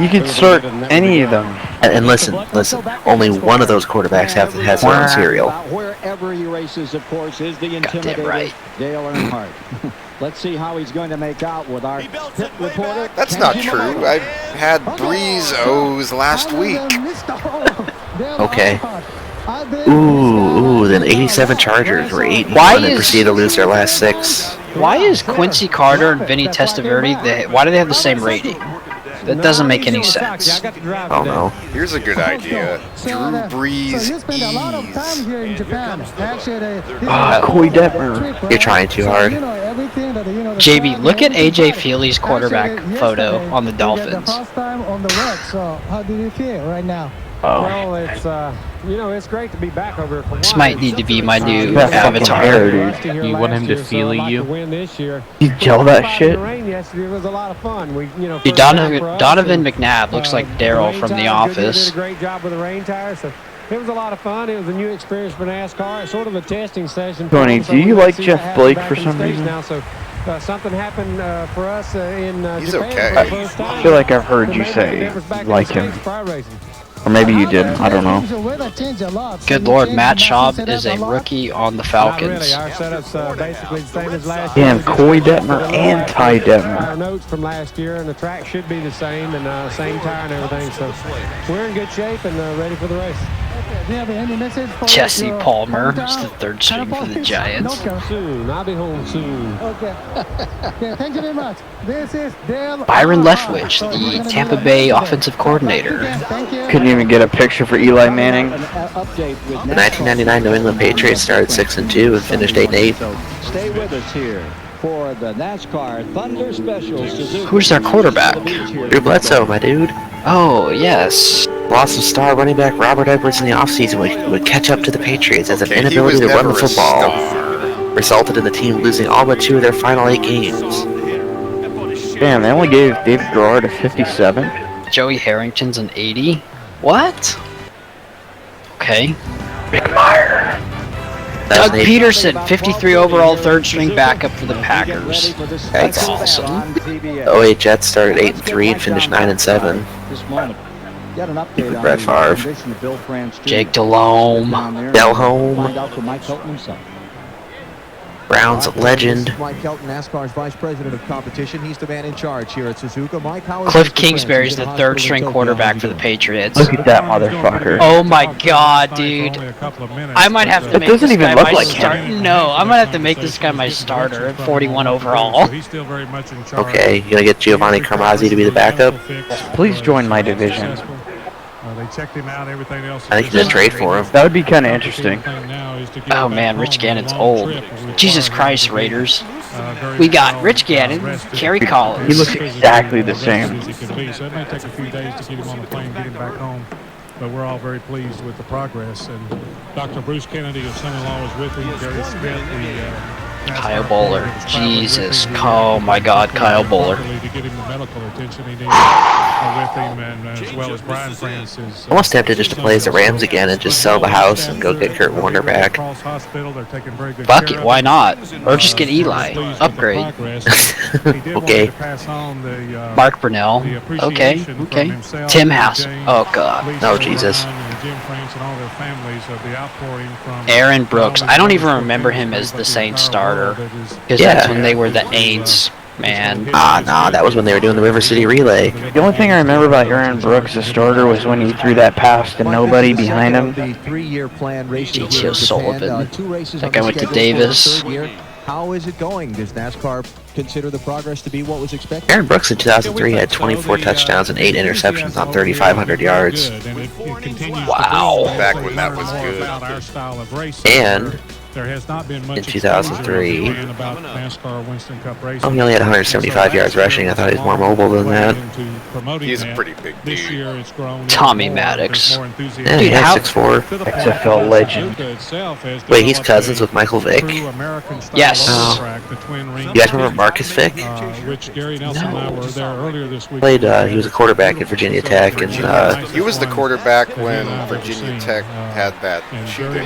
You can start any of them. And listen, only one of those quarterbacks has their own cereal. Wherever he races, of course, is the intimidator, right. Dale Earnhardt. Let's see how he's going to make out with our pit reporter. That's not true. I had Breeze O's last week. Okay. Ooh, then 87 Chargers were 8-1 and proceeded to lose their last 6. Why is Quincy Carter and Vinny Testaverde, why do they have the same rating? That doesn't make any sense. Oh no. Here's a good idea. Drew Brees Coy Detmer. You're trying too hard. JB, look at AJ Feely's quarterback photo on the Dolphins. How do you feel right now? Oh. Well, it's it's great to be back over here. This might need to be my new That fucking avatar. hair, dude. You want him to feel you? You gel that shit? Dude, Donovan McNabb looks like Daryl from The Office. Did a great job with the rain tires. So it was a lot of fun. It was a new experience for NASCAR. It's sort of a testing session. Tony, do you like Jeff Blake for some reason? Now, so something happened for us in He's Japan okay. for the first time. I feel like I've heard you say you like him. Or maybe you didn't, I don't know. Good lord, Matt Schaub is a rookie on the Falcons. Our setup's basically the same as last Yeah, year. and Coy Detmer and Ty Our Detmer. notes from last year, and the track should be the same, and same tire and everything. So we're in good shape and ready for the race. Do you have any message for Jesse your Palmer hometown? is the 3rd string for the Giants. Soon, I'll be home soon. Okay. Okay, thank you very much. This is Dale Byron Leftwich, the Tampa Bay offensive coordinator. Couldn't even get a picture for Eli Manning. The 1999 New England Patriots started 6-2 and finished 8-8. Stay with us here for the NASCAR Thunder Special Suzuki. Who's their quarterback? Drew Bledsoe, my dude. Oh, yes. Loss of star running back Robert Edwards in the offseason would catch up to the Patriots as an Okay, he inability was to run the never a football star. resulted in the team losing all but 2 of their final 8 games. Damn, they only gave David Garrard a 57. Joey Harrington's an 80. What? Okay. Rick Meyer. Doug Peterson, 53 overall 3rd string backup for the Packers. That's awesome. The 08 Jets started 8-3 and finished 9-7. Brett Favre. Jake Delhomme. Delhomme. Brown's legend. Mike Kelton, NASCAR's vice president of competition. He's the man in charge here at Suzuka. Mike, how is Cliff Kingsbury's the third-string quarterback for the Patriots. Look at that motherfucker. Oh my God, dude! I might have to make doesn't this even guy look my like starter. No, I might have to make this guy my starter at 41 overall. Okay, you gonna get Giovanni Carmazzi to be the backup? Please join my division. They checked him out, everything else. I think you just trade for him. That would be kind of interesting. Oh man, Rich Gannon's old. Jesus Christ, Raiders. We got Rich Gannon, Kerry Collins. He looks exactly the same. So it may take a few days to get him on the plane, get him back home. But we're all very pleased with the progress. And Dr. Bruce Kennedy, his son-in-law, is with him. Gary Smith, Kyle Bowler. Jesus. Oh my God, Kyle Bowler. to get him the medical attention he needs with him, and as well as Brian Francis. Almost tempted just to play as the Rams again and just sell the house and go get Kurt Warner back. Fuck it, why not? Or just get Eli. Upgrade. Okay. Mark Brunell. Okay, okay. Tim Hassel. Oh God. Oh Jesus. Aaron Brooks. I don't even remember him as the Saints starter. Because that's when they were the Aints. Man. Nah, that was when they were doing the River City Relay. The only thing I remember about Aaron Brooks, the starter, was when he threw that pass to nobody behind him. G.T.O. Sullivan. That guy went to Davis. How is it going? Does NASCAR consider the progress to be what was expected? Aaron Brooks in 2003 had 24 touchdowns and 8 interceptions on 3,500 yards. Wow. Back when that was good. And in 2003, he only had 175 yards rushing. I thought he was more mobile than that. He's a pretty big dude. Tommy Maddox. Yeah, dude, how? 6'4". XFL legend. Wait, he's cousins with Michael Vick? Yes. You guys remember Marcus Vick? Played, he was a quarterback at Virginia Tech, and he was the quarterback when Virginia Tech had that shooting.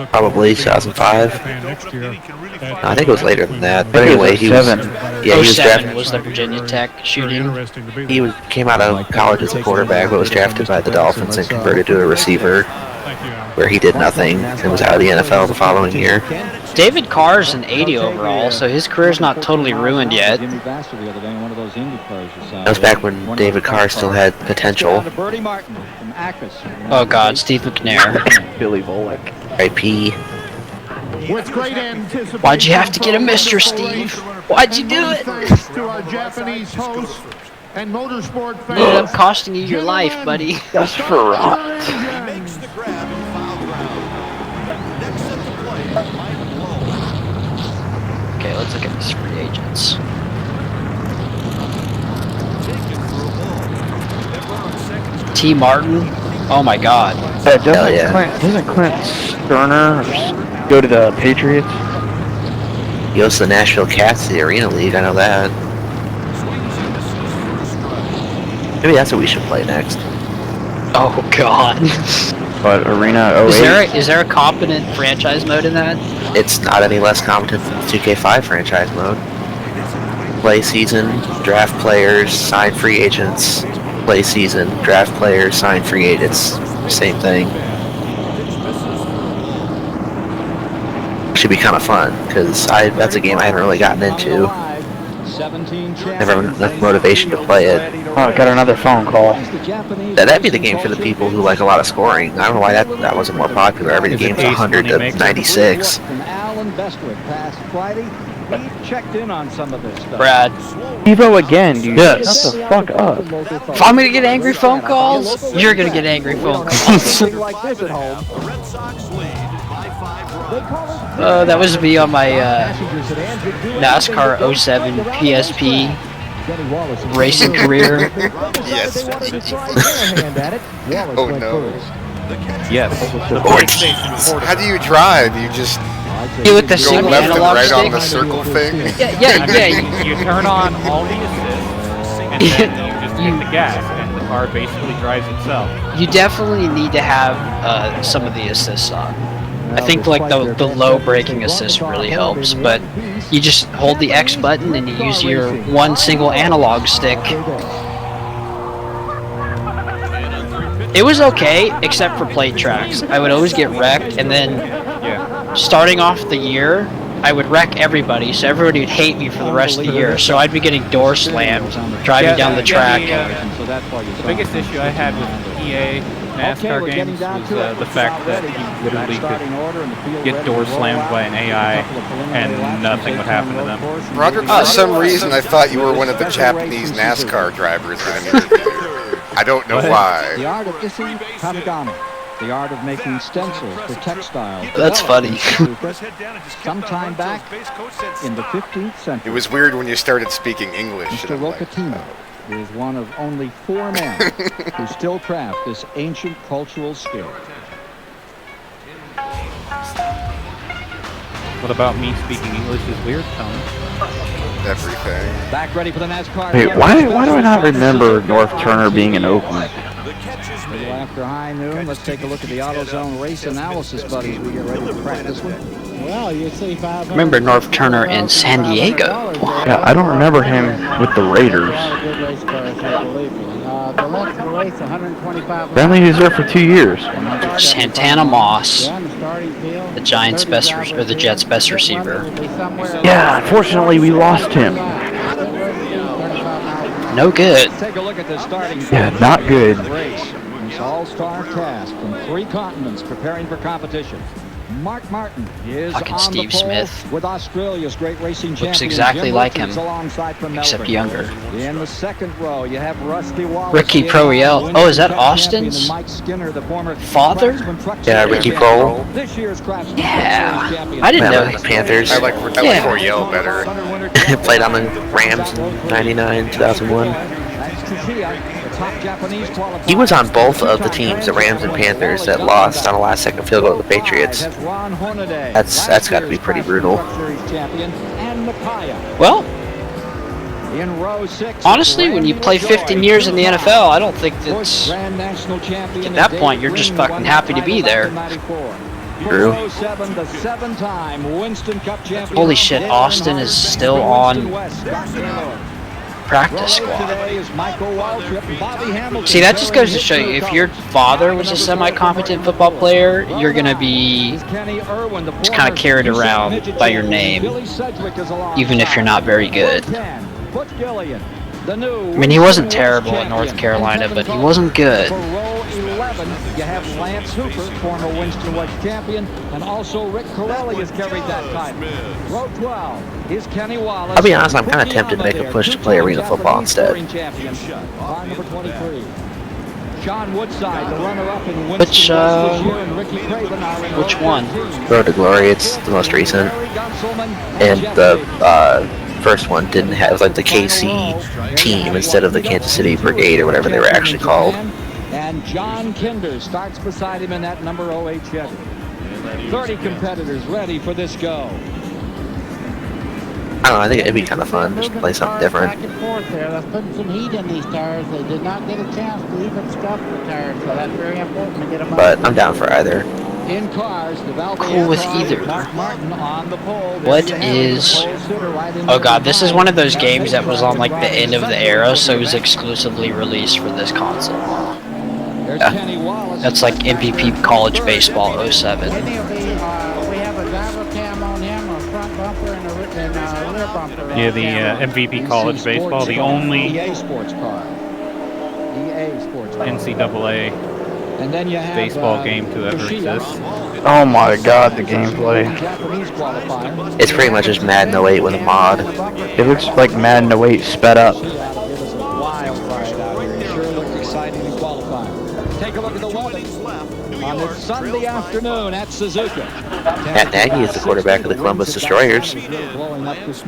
Probably 2005. No, I think it was later than that. But anyway, he was. Yeah, he was drafted. Was the Virginia Tech shooting? He came out of college as a quarterback, but was drafted by the Dolphins and converted to a receiver, where he did nothing and was out of the NFL the following year. David Carr's an 80 overall, so his career's not totally ruined yet. That was back when David Carr still had potential. Oh God, Steve McNair. Billy Volek. R.I.P. Why'd you have to get a Mr. Steve? Why'd you do it? Ended up costing you your life, buddy. Just for rot. Okay, let's look at these free agents. T. Martin. Oh my God. Doesn't Clint Sterner go to the Patriots? He goes to the Nashville Cats, the Arena League. I know that. Maybe that's what we should play next. Oh God. But Arena 08? Is there a competent franchise mode in that? It's not any less competent than the 2K5 franchise mode. Play season, draft players, sign free agents. Play season, draft players, sign free agents. Same thing. Should be kind of fun, because that's a game I haven't really gotten into. Never have enough motivation to play it. Oh, I got another phone call. That'd be the game for the people who like a lot of scoring. I don't know why that wasn't more popular. Every game's 100 to 96. Brad. Evo again, dude. Yes. Shut the fuck up. If I'm gonna get angry phone calls, you're gonna get angry phone calls. That was me on my NASCAR 07 PSP racing career. Yes. Oh no. Yes. How do you drive? You just do with the go single left and analog right stick? on the circle thing? Yeah. You turn on all the assists, and then you just hit the gas, and the car basically drives itself. You definitely need to have some of the assists on. I think like the low braking assist really helps, but you just hold the X button and you use your one single analog stick. It was okay, except for plate tracks. I would always get wrecked and then starting off the year, I would wreck everybody, so everybody would hate me for the rest of the year. So I'd be getting door slammed driving down the track. The biggest issue I had with EA NASCAR games was the fact that you literally could get door slammed by an AI and nothing would happen to them. Roderick, for some reason, I thought you were one of the Japanese NASCAR drivers in an interview. I don't know why. The art of Issei Katagami. The art of making stencils for textiles. That's funny. Sometime back in the 15th century. It was weird when you started speaking English. Mr. Rokatino is one of only 4 men who still craft this ancient cultural skill. What about me speaking English is weird, Tom? Everything. Back ready for the NASCAR. Wait, why do I not remember North Turner being in Oakland? A little after high noon, let's take a look at the AutoZone race analysis, buddies. We get ready to crack this one. Well, you see 500. Remember North Turner in San Diego? Yeah, I don't remember him with the Raiders. The length of the race, 125. Apparently he was there for 2 years. Santana Moss, the Giants' best or the Jets' best receiver. Yeah, unfortunately we lost him. No good. Take a look at the starting. Yeah, not good. This all-star cast from 3 continents preparing for competition. Mark Martin is Fucking on Steve the pole Smith. with Australia's great racing champion. Looks exactly Jim like Richards him, alongside from except Melbourne. younger. In the second row, you have Rusty Wallace. Ricky Proehl. Oh, is that Austin's Mike Skinner, the former father? Yeah, Ricky Proehl. This year's Craftsman Yeah, champion. I didn't know. The Panthers. I like Proehl better. Played on the Rams in 99, 2001. He was on both of the teams, the Rams and Panthers, that lost on a last-second field goal to the Patriots. That's got to be pretty brutal. Well, honestly, when you play 15 years in the NFL, I don't think that's... At that point, you're just fucking happy to be there. True. Holy shit, Austin is still on practice squad. See, that just goes to show you, if your father was a semi-competent football player, you're going to be just kind of carried around by your name, even if you're not very good. I mean, he wasn't terrible in North Carolina, but he wasn't good. You have Lance Hooper, former Winston Wedge champion, and also Rick Corelli has carried that title. Row 12 is Kenny Wallace. I'll be honest, I'm kind of tempted to make a push to play arena football instead. Car number 23. Sean Woodside, the runner-up in Winston Which, this year, and Ricky Craven are in which one? Road to Glory, it's the most recent. And the first one didn't have, it was like the KC team instead of the Kansas City Brigade or whatever they were actually called. And John Kinder starts beside him in that number 08 Chevy. 30 competitors ready for this go. I don't know, I think it'd be kind of fun just to play something different. Back and forth there. That's putting some heat in these tires. They did not get a chance to even scuff the tires, so that's very important to get them up. But I'm down for either. In cars, the Cool with either. Martin on the pole. What is... Oh god, this is one of those games that was on like the end of the era, so it was exclusively released for this console. Yeah. That's like MVP College Baseball 07. We have a driver cam on him, a front bumper, and a rear bumper. Yeah, the MVP College Baseball, the only EA Sports car. EA Sports car. NCAA and then you have, baseball game to ever exist. Oh my god, the gameplay. It's pretty much just Madden 08 with a mod. It looks like Madden 08 sped up. Wild ride out here. It sure looks exciting and qualifying. Take a look at the weather on this Sunday afternoon at Suzuka. Matt Nagy is the quarterback of the Columbus Destroyers. There's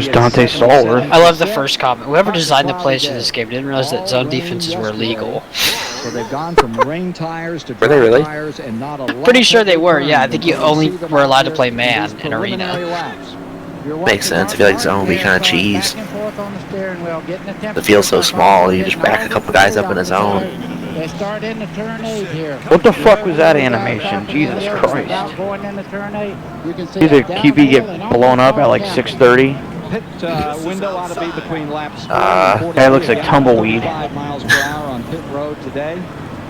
Dante Stallworth. I love the first comment. Whoever designed the plays for this game didn't realize that zone defenses were illegal. So they've gone from rain tires to were they really? tires and not a Pretty sure they were, yeah. I think you only were allowed to play man in arena. Makes sense. I feel like zone would be kind of cheese. The field's so small, you just back a couple guys up in a zone. They start into turn 8 here. What the fuck was that animation? Jesus Christ. Going into turn 8. You can see Did the QB get blown up at like 6:30? Pit window ought to be between laps. That looks like tumbleweed. 5 miles per hour on pit road today.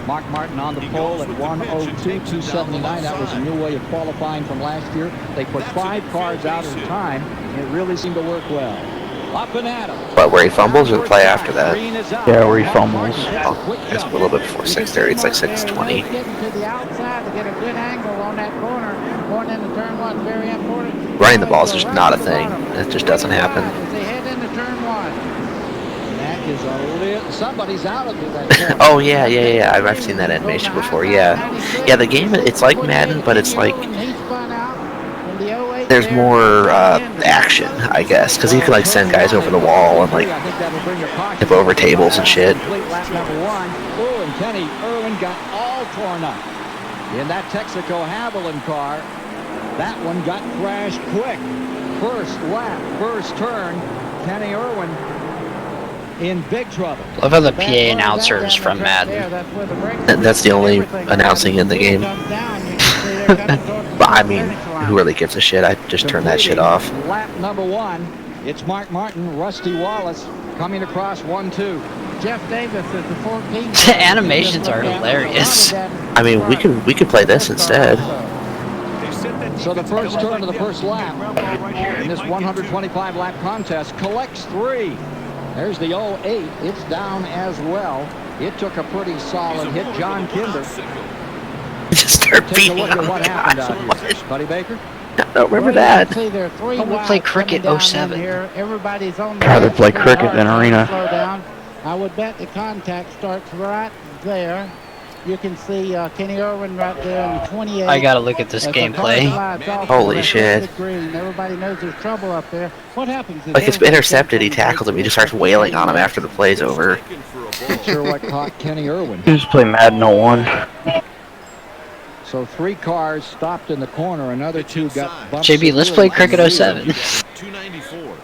Mark Martin on the pole at 1:02.279. That was a new way of qualifying from last year. They put 5 cars out at a time, and it really seemed to work well. Up and at him. But where he fumbles or the play after that? Yeah, where he fumbles. Oh, it's a little bit before 6:30. It's like 6:20. Getting to the outside to get a good angle on that corner. Going into turn 1, very important. Running the ball is just not a thing. It just doesn't happen. As they head into turn 1. That is a little... Somebody's out of that corner. Oh, yeah. I've seen that animation before, yeah. Yeah, the game, it's like Madden, but it's like... There's more action, I guess, because you can like send guys over the wall and like tip over tables and shit. Lap number 1. Oh, and Kenny Irwin got all torn up in that Texaco Haviland car. That one got crashed quick. First lap, first turn, Kenny Irwin in big trouble. Love how the PA announcer is from Madden. That's the only announcing in the game. But I mean, who really gives a shit? I just turn that shit off. Lap number 1. It's Mark Martin, Rusty Wallace coming across 1-2. Jeff Davis is the 14th. The animations are hilarious. I mean, we could play this instead. So the first turn of the first lap in this 125 lap contest collects 3. There's the 08. It's down as well. It took a pretty solid hit. John Kinder. Just start beating Take a look at what happened out here. Buddy Baker? I don't remember that. We'll play cricket 07. Everybody's on Rather play cricket than arena. Slow down. I would bet the contact starts right there. You can see Kenny Irwin right there in 28. I gotta look at this gameplay. Holy shit. Everybody knows there's trouble up there. What happens? Like, it's intercepted, he tackles him, he just starts wailing on him after the play's over. Not sure what caught Kenny Irwin. You just play Madden 01. So 3 cars stopped in the corner, another 2 got bumped. JB, let's play cricket 07. 294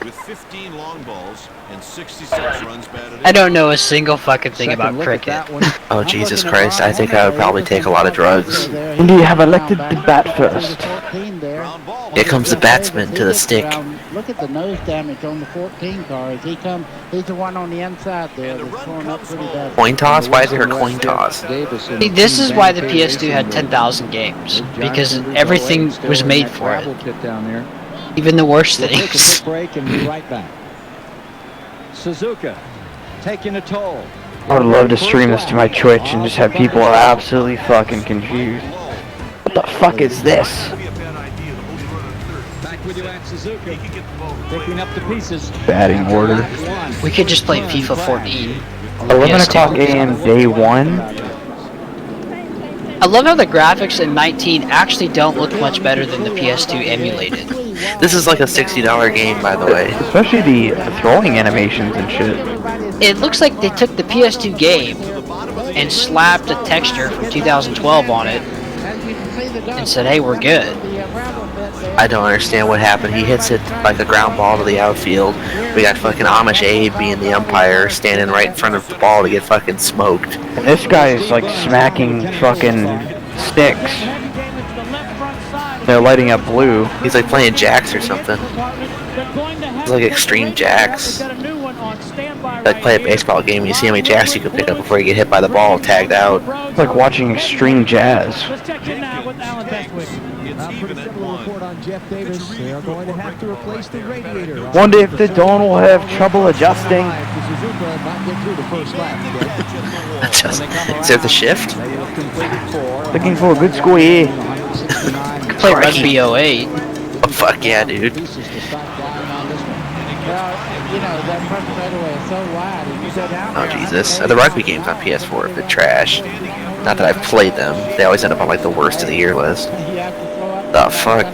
with 15 long balls and 66 runs batted in. I don't know a single fucking thing about cricket. Oh, Jesus Christ, I think I would probably take a lot of drugs. When do you have elected to bat first? Here comes the batsman to the stick. Look at the nose damage on the 14 cars. He's the one on the inside there that's torn up pretty bad. Coin toss? Why is there a coin toss? See, this is why the PS2 had 10,000 games, because everything was made for it. Even the worst things. Break and be right back. Suzuka taking a toll. I would love to stream this to my Twitch and just have people absolutely fucking confused. What the fuck is this? Back with you at Suzuka. Picking up the pieces. Batting order. We could just play FIFA 14. 11 o'clock a.m. day 1. I love how the graphics in 19 actually don't look much better than the PS2 emulated. This is like a $60 game, by the way. Especially the throwing animations and shit. It looks like they took the PS2 game and slapped a texture from 2012 on it and said, hey, we're good. I don't understand what happened. He hits it like a ground ball to the outfield. We got fucking Amish Abe being the umpire, standing right in front of the ball to get fucking smoked. And this guy is like smacking fucking sticks. They're lighting up blue. He's like playing jacks or something. It's like extreme jacks. Like play a baseball game and you see how many jacks you can pick up before you get hit by the ball, tagged out. It's like watching extreme jazz. Wonder if the Dawn will have trouble adjusting. Is there the shift? Looking for a good squeeze. Play Rugby 08. Oh fuck yeah, dude. Oh Jesus. The rugby games on PS4 have been trash. Not that I've played them. They always end up on like the worst of the year list. The fuck?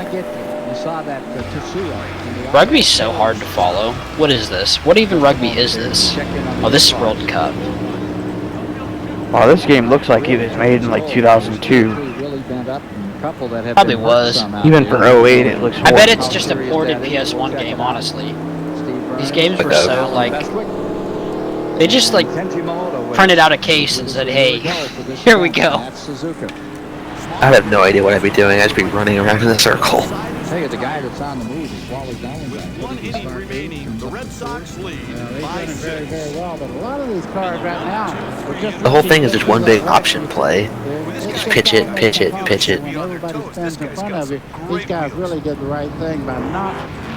Rugby's so hard to follow. What is this? What even rugby is this? Oh, this is World Cup. Wow, this game looks like it was made in like 2002. Probably was. Even for 08, it looks. I bet it's just a ported PS1 game, honestly. These games were so like, they just like printed out a case and said, "Hey, here we go." I have no idea what I'd be doing. I'd just be running around in a circle. tell you, the guy that's on the move is Wally Diamondback. One inning remaining. The Red Sox lead by 6. Very, very well, but a lot of these cars right now are just The whole thing is just one big option play. Just pitch it, pitch it, pitch it. When everybody stands in front of you, these guys really did the right thing by not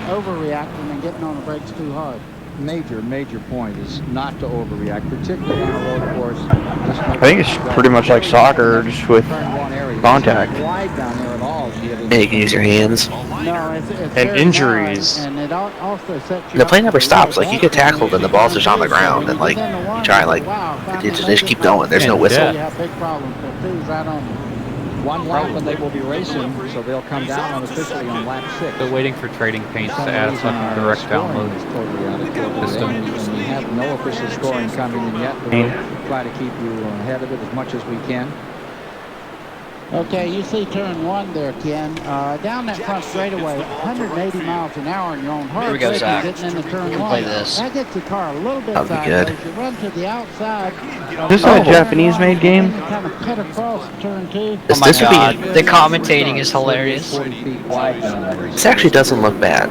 overreacting and getting on the brakes too hard. Major point is not to overreact, particularly on a road course. I think it's pretty much like soccer, just with contact. Yeah, you can use your hands. And injuries. The play never stops. Like, you get tackled and the ball's just on the ground, and like you try and like they just keep going. There's no whistle. One lap and they will be racing, so they'll come down officially on lap 6. Still waiting for Trading Paints to add us like a direct download system. And we have no official scoring coming in yet, but we'll try to keep you ahead of it as much as we can. Okay, you see turn 1 there, Ken. Down that front straightaway, 180 miles an hour in your own hard Here we go, Zach. getting into turn 1. Play this. That gets the car a little bit That'll be sideways. good. You run to the outside. Is this a Japanese-made game? Kind of cut across turn 2. Oh my god, the commentating is hilarious. This actually doesn't look bad.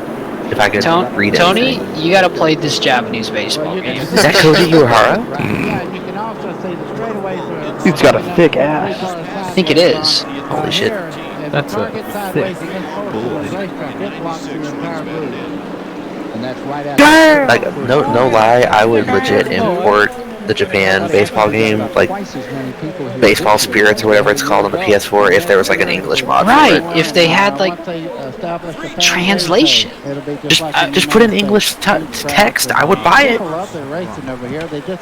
If I could read it. Tony, you gotta play this Japanese baseball game. Is that Koji Uehara? Yeah, and you can also see the straightaways are... Dude's got a thick ass. I think it is. Holy shit. That's a thick And that's right at Like, no lie, I would legit import the Japan baseball game, like Baseball Spirits or whatever it's called on the PS4, if there was like an English mod. Right, if they had like translation. Just put in English text. I would buy it.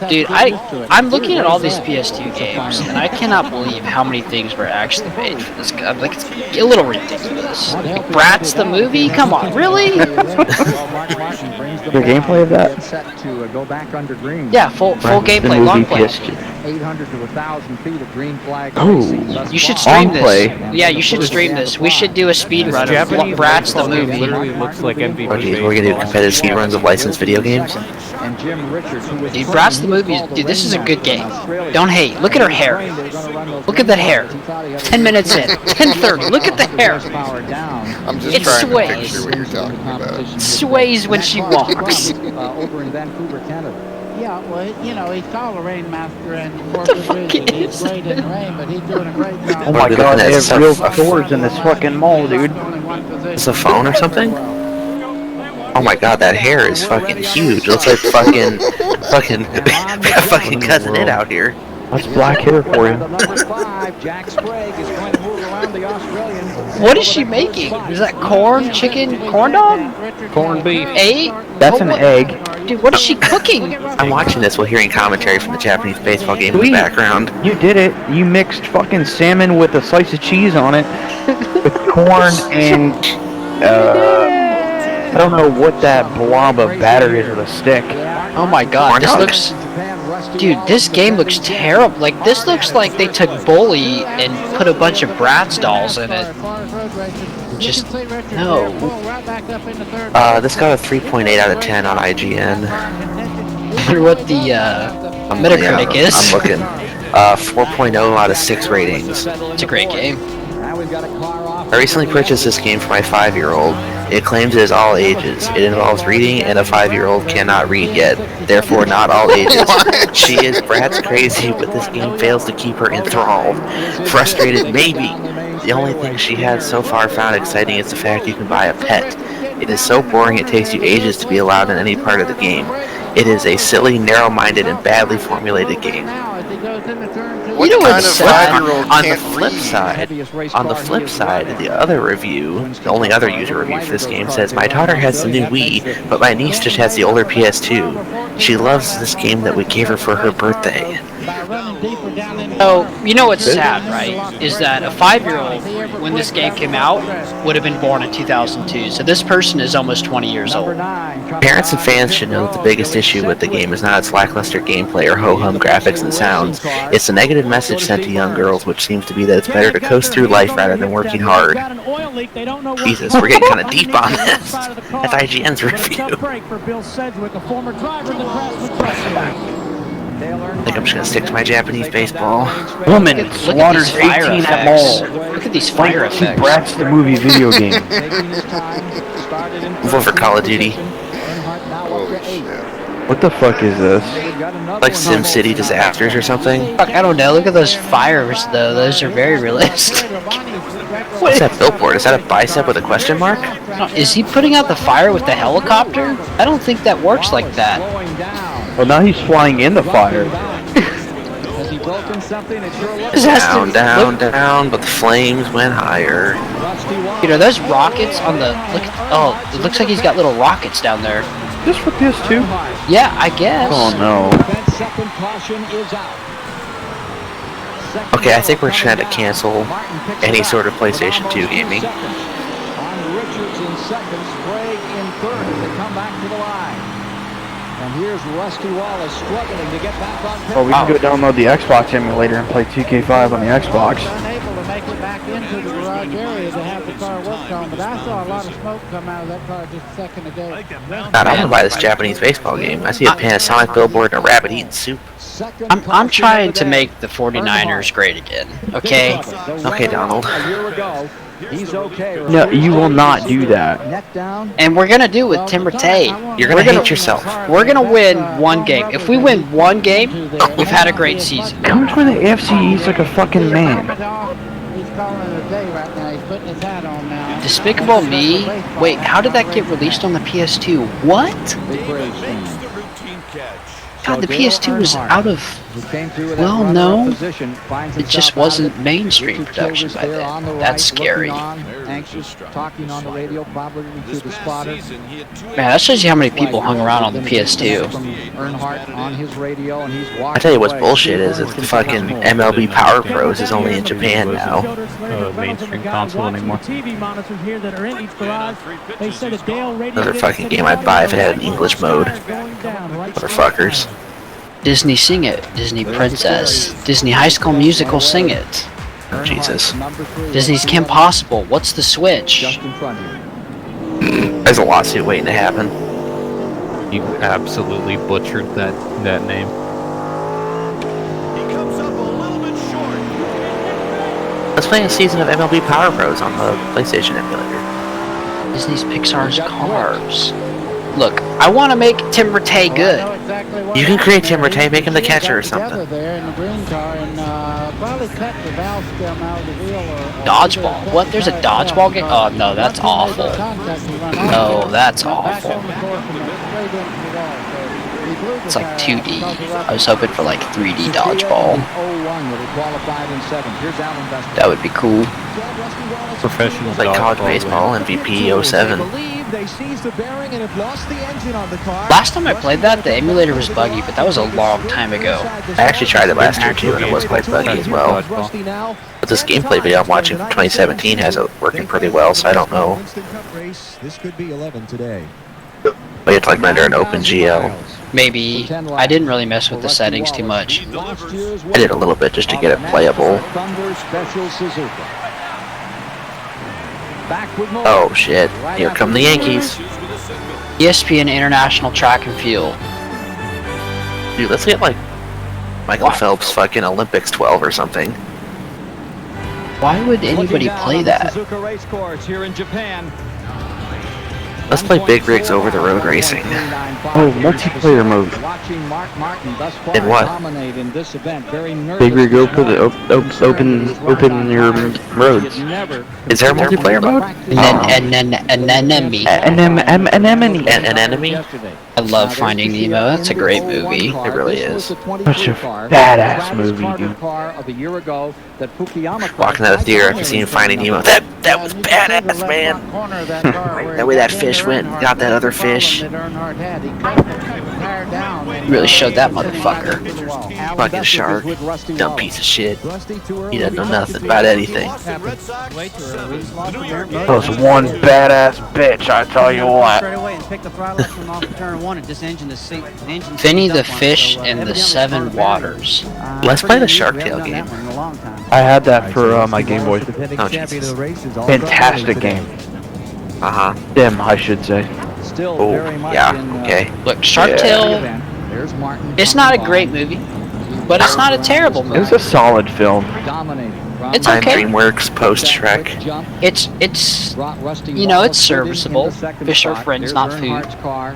Dude, I'm looking at all these PS2 games, and I cannot believe how many things were actually made for this. Like, it's a little ridiculous. Like, Bratz the movie? Come on, really? The gameplay of that? Set to go back under green. Yeah, full gameplay, long play. 800 to 1,000 feet of green flag. You should stream this. Yeah, you should stream this. We should do a speed run of Bratz the movie. Literally looks like MVP. Okay, we're gonna do competitive speed runs of licensed video games. And Jim Richards, who was Dude, Bratz the movie, dude, this is a good game. Don't hate. Look at her hair. Look at that hair. 10 minutes in. 10:30. Look at the hair. I'm just It trying sways. to picture what you're talking about. Sways when she walks. over in Vancouver, Canada. Yeah, well, you know, he's called a rainmaster and What the fuck he's great in the rain, but he's doing a great job. Oh my god, they have real stores in this fucking mall, dude. It's a phone or something? Oh my god, that hair is fucking huge. It looks like fucking cousin it out here. That's black hair for you. Jack Sprague is going to move around the Australian. What is she making? Is that corn, chicken, corn dog? Corned beef. That's an egg. Dude, what is she cooking? I'm watching this while hearing commentary from the Japanese baseball game in the background. You did it. You mixed fucking salmon with a slice of cheese on it. With corn and, I don't know what that blob of batter is with a stick. Oh my god, this looks... Dude, this game looks terrible. Like, this looks like they took Bully and put a bunch of Bratz dolls in it. Just, no. This got a 3.8 out of 10 on IGN. I wonder what the, Metacritic is. I'm looking. 4.0 out of 6 ratings. It's a great game. I recently purchased this game for my 5-year-old. It claims it is all ages. It involves reading, and a 5-year-old cannot read yet. Therefore, not all ages. She is Bratz crazy, but this game fails to keep her enthralled. Frustrated, maybe. The only thing she has so far found exciting is the fact you can buy a pet. It is so boring it takes you ages to be allowed in any part of the game. It is a silly, narrow-minded, and badly formulated game. What You know kind what's of sad? 5-year-old On the can't flip side, the other review, the only other user review for this game says, "My daughter has the new Wii, but my niece just has the older PS2. She loves this game that we gave her for her birthday." Oh, you know what's sad, right? Is that a 5-year-old, when this game came out, would have been born in 2002. So this person is almost 20 years old. Parents and fans should know that the biggest issue with the game is not its lackluster gameplay or ho-hum graphics and sounds. It's the negative message sent to young girls, which seems to be that it's better to coast through life rather than working hard. Jesus, we're getting kind of deep on this. That's IGN's review. I think I'm just gonna stick to my Japanese baseball. Woman Look at slaughters these fire 18 at effects. mall. Look at these fire Like effects. Bratz the movie video game. Vote for Call of Duty. What the fuck is this? Like SimCity disasters or something? Fuck, I don't know. Look at those fires, though. Those are very realistic. What's that billboard? Is that a bicep with a question mark? No, is he putting out the fire with the helicopter? I don't think that works like that. Well, now he's flying in the fire. Down, but the flames went higher. You know, those rockets on the... it looks like he's got little rockets down there. Just for PS2? Yeah, I guess. Oh, no. Okay, I think we're trying to cancel any sort of PlayStation 2 gaming. Richards in second, Sprague in third as they come back to the line. And here's Rusty Wallace struggling to get back on track. Well, we can go download the Xbox emulator and play 2K5 on the Xbox. Unable to make it back into the garage area to have the car worked on, but I saw a lot of smoke come out of that car just a second ago. God, I want to buy this Japanese baseball game. I see a Panasonic billboard and a rabbit eating soup. I'm trying to make the 49ers great again, okay? Okay, Donald. He's okay. No, you will not do that. And we're gonna do it with Tim Rattay. You're gonna hate yourself. We're gonna win one game. If we win one game, we've had a great season. Come join the AFC East like a fucking man. He's calling it a day right now. He's putting his hat on now. Despicable Me? Wait, how did that get released on the PS2? What? God, the PS2 was out of... Well, no. It just wasn't mainstream production by then. That's scary. Anxious, talking on the radio, probably to the spotter. Man, that shows you how many people hung around on the PS2. Earnhardt on his radio, and he's I tell you what's bullshit is the fucking MLB Power Pros is only in Japan now. Mainstream console anymore. Another fucking game I'd buy if it had an English mode. Motherfuckers. Disney Sing It, Disney Princess, Disney High School Musical Sing It. Oh, Jesus. Disney's Kim Possible, what's the Switch? There's a lawsuit waiting to happen. You absolutely butchered that name. Let's play a season of MLB Power Pros on the PlayStation emulator. Disney's Pixar's Cars. Look, I want to make Tim Rattay good. You can create Tim Rattay, make him the catcher or something. Dodgeball? What? There's a dodgeball game? Oh, no, that's awful. No, that's awful. It's like 2D. I was hoping for like 3D dodgeball. That would be cool. Professional like college baseball, MVP 07. Last time I played that, the emulator was buggy, but that was a long time ago. I actually tried it last year too, and it was quite buggy as well. But this gameplay video I'm watching from 2017 has it working pretty well, so I don't know. This could be 11 today. But you have to like render an OpenGL. Maybe. I didn't really mess with the settings too much. I did a little bit just to get it playable. Oh shit, here come the Yankees. ESPN International Track and Field. Dude, let's get like Michael Phelps fucking Olympics 12 or something. Why would anybody play that? Let's play Big Rigs Over the Road Racing. Oh, multiplayer mode. In what? Big Rig open your roads. Is there a multiplayer mode? An enemy. An enemy? I love Finding Nemo. That's a great movie. It really is. Such a badass movie, dude. Walking out of the theater after seeing Finding Nemo. That was badass, man. That way that fish went and got that other fish. Really showed that motherfucker. Fucking shark. Dumb piece of shit. He doesn't know nothing about anything. That was one badass bitch, I tell you what. Finny the Fish and the Seven Waters. Let's play the Shark Tale game. I had that for my Game Boy. Oh, Jesus. Fantastic game. Uh-huh. Dim, I should say. Oh, yeah, okay. Look, Shark Tale There's Martin. It's not a great movie, but it's not a terrible It movie. was a solid film. Dominating. It's I'm okay. DreamWorks post Shrek. It's you know, it's serviceable. Fish are friends, not food. Earnhardt's car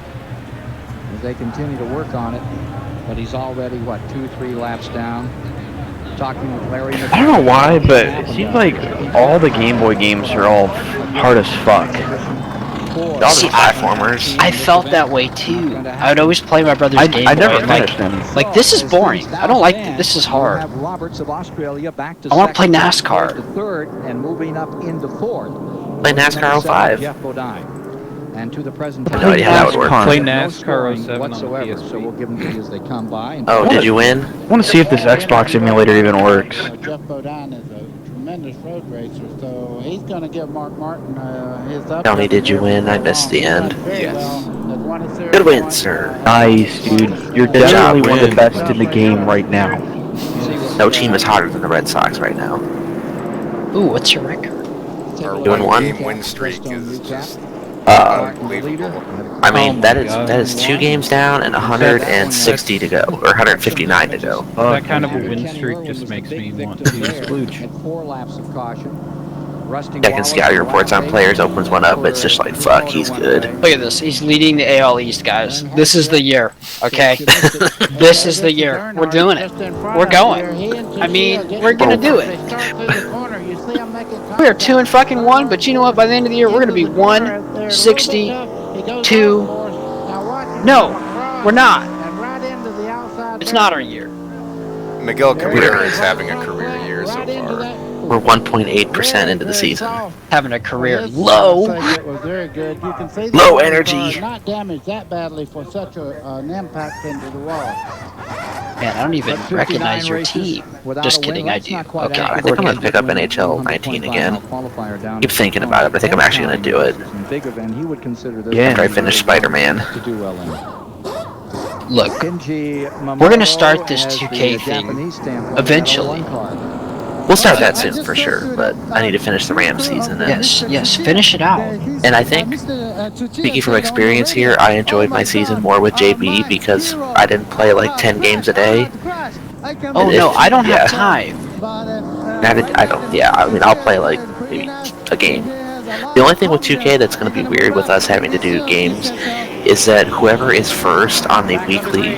as they continue to work on it, but he's already, what, 2-3 laps down. Talking with Larry. I don't know why, but it seems like all the Game Boy games are all hard as fuck. All the platformers. I felt that way too. I would always play my brother's Game Boy. I never and finished them. like this is boring. I don't like this. Is hard. Roberts of Australia back to I want to play second, NASCAR. to third, and moving up into fourth. Play NASCAR 05. Jeff Bodine. And to the present No idea how that would work. Play No NASCAR scoring 07 on whatsoever, PSP. so we'll give them to you as they come by. Oh, did you win? I want to see if this Xbox emulator even works. Jeff Bodine is a tremendous road racer, so he's going to give Mark Martin his up. Tony, did you win? I missed the end. Good win, sir. Nice, dude. You're Good job, definitely one of the win. best in the game right now. No team is hotter than the Red Sox right now. Ooh, what's your record? Our Doing one? game win streak is just unbelievable. I mean, that is 2 games down and 160 to go, or 159 to go. That kind of a win streak just makes me want to splooge. At 4 laps of caution. Rusty Checking scouting reports on players, opens one up, it's just like, fuck, he's good. Look at this. He's leading the AL East, guys. This is the year. Okay. This is the year. We're doing it. We're going. I mean, we're gonna do it. We are 2-1, but you know what? By the end of the year, we're gonna be 162. No, we're not. It's not our year. Miguel Cabrera is having a career year so far. We're 1.8% into the season. Having a career low. Low energy. Not damaged that badly for such an impact into the wall. Man, I don't even recognize your team. Just kidding, I do. Okay. I think I'm going to pick up NHL 19 again. Keep thinking about it, but I think I'm actually going to do it. Yeah. After I finish Spider-Man. Look, we're going to start this 2K thing eventually. We'll start that soon for sure, but I need to finish the Rams season. And, Yes, finish it out. And I think, speaking from experience here, I enjoyed my season more with JB because I didn't play like 10 games a day. Oh no, I don't have time. I don't. Yeah, I mean, I'll play like maybe a game. The only thing with 2K that's going to be weird with us having to do games is that whoever is first on the weekly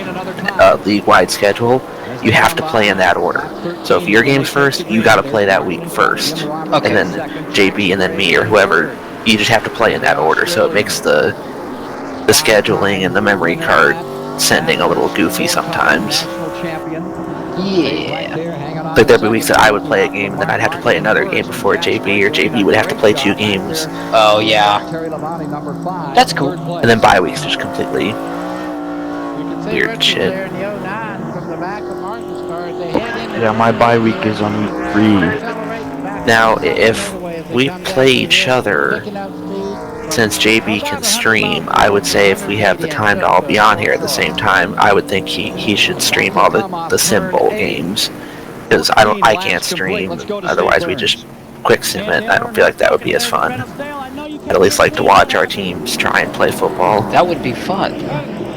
league-wide schedule, you have to play in that order. So if your game's first, you got to play that week first, Okay. and then JB and then me or whoever. You just have to play in that order. So it makes the scheduling and the memory card sending a little goofy sometimes. Yeah. Like there'd be weeks that I would play a game, and then I'd have to play another game before JB, or JB would have to play 2 games. Oh yeah. That's cool. And then bye weeks just completely weird shit. Yeah, my bye week is on week 3. Now, if we play each other, since JB can stream, I would say if we have the time to all be on here at the same time, I would think he should stream all the Sim Bowl games. Because I can't stream, otherwise we just quick sim it. I don't feel like that would be as fun. I'd at least like to watch our teams try and play football. That would be fun.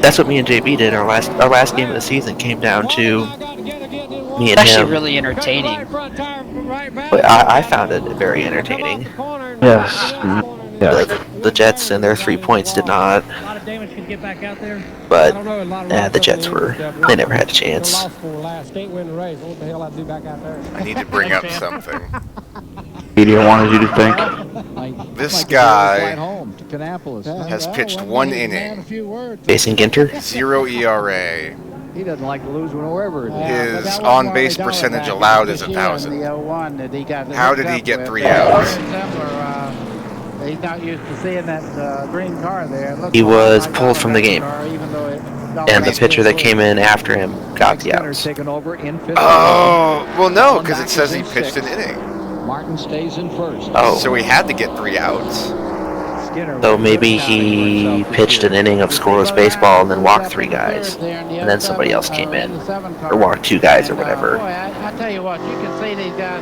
That's what me and JB did. Our last game of the season came down to me and It's actually him. really entertaining. But I found it very entertaining. Yes. Yeah. The Jets and their 3 points did not. But the Jets they never had a chance. I need to bring up something. Media wanted you to think. This guy has pitched 1 inning. Jason Ginter? 0 ERA. He doesn't like to lose one wherever it is. His on-base percentage allowed is 1,000. How did he get 3 outs? He's not used to seeing that green car there. He was pulled from the game. And the pitcher that came in after him got the outs. Oh, well no, because it says he pitched an inning. Martin stays in first. Oh. So he had to get 3 outs. So maybe he pitched an inning of scoreless baseball and then walked 3 guys. And then somebody else came in. Or walked 2 guys or whatever. I tell you what, you can see these guys.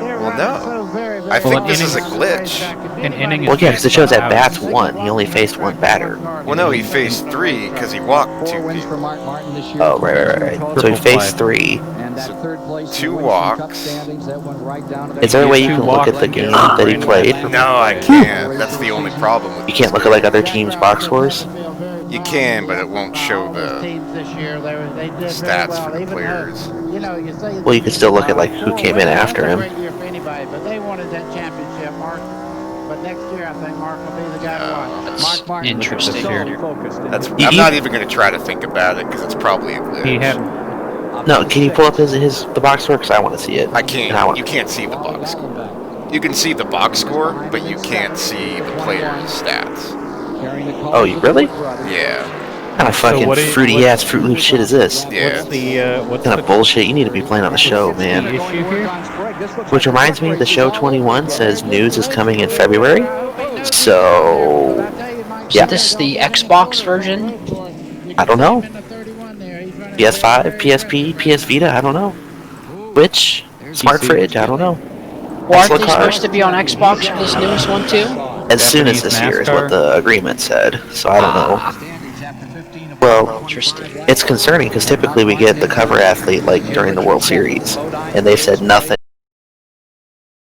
Well, no. I think this is a glitch. An inning is Well, yeah, because it shows at bats 1. He only faced 1 batter. Well, no, he faced 3 because he walked 2 wins for people. Mark Martin this year. Oh, right. So he faced 3. And that third place 2 Cup walks. standings, that went right down to the Is there a way you can look at the game that he played? No, I can't. That's the only problem with You can't look at like other teams' box scores? You can, but it won't show the teams this year. They did stats very well. for the Even players. though, you know, you say Well, you can still look at like who came in after It him. was a great year for anybody, but they wanted that championship, Mark. But next year, I think Mark will be the guy to watch. That's Mark Martin. interesting. That's. I'm not even going to try to think about it because it's probably a glitch. He had No, can you pull up the box score? Because I want to see it. I can't. You can't see the box score. You can see the box score, but you can't see the player's stats. Oh, you really? Yeah. What kind of fucking fruity ass Fruit Loop shit is this? Yeah. What kind of bullshit? You need to be playing on the show, man. Which reminds me, the show 21 says news is coming in February. So, yeah. Is this the Xbox version? I don't know. PS5, PSP, PS Vita, I don't know. Switch, smart fridge, I don't know. Well, aren't they supposed to be on Xbox for this newest one too? As soon as this year is what the agreement said, so I don't know. Well, interesting. It's concerning because typically we get the cover athlete like during the World Series, and they've said nothing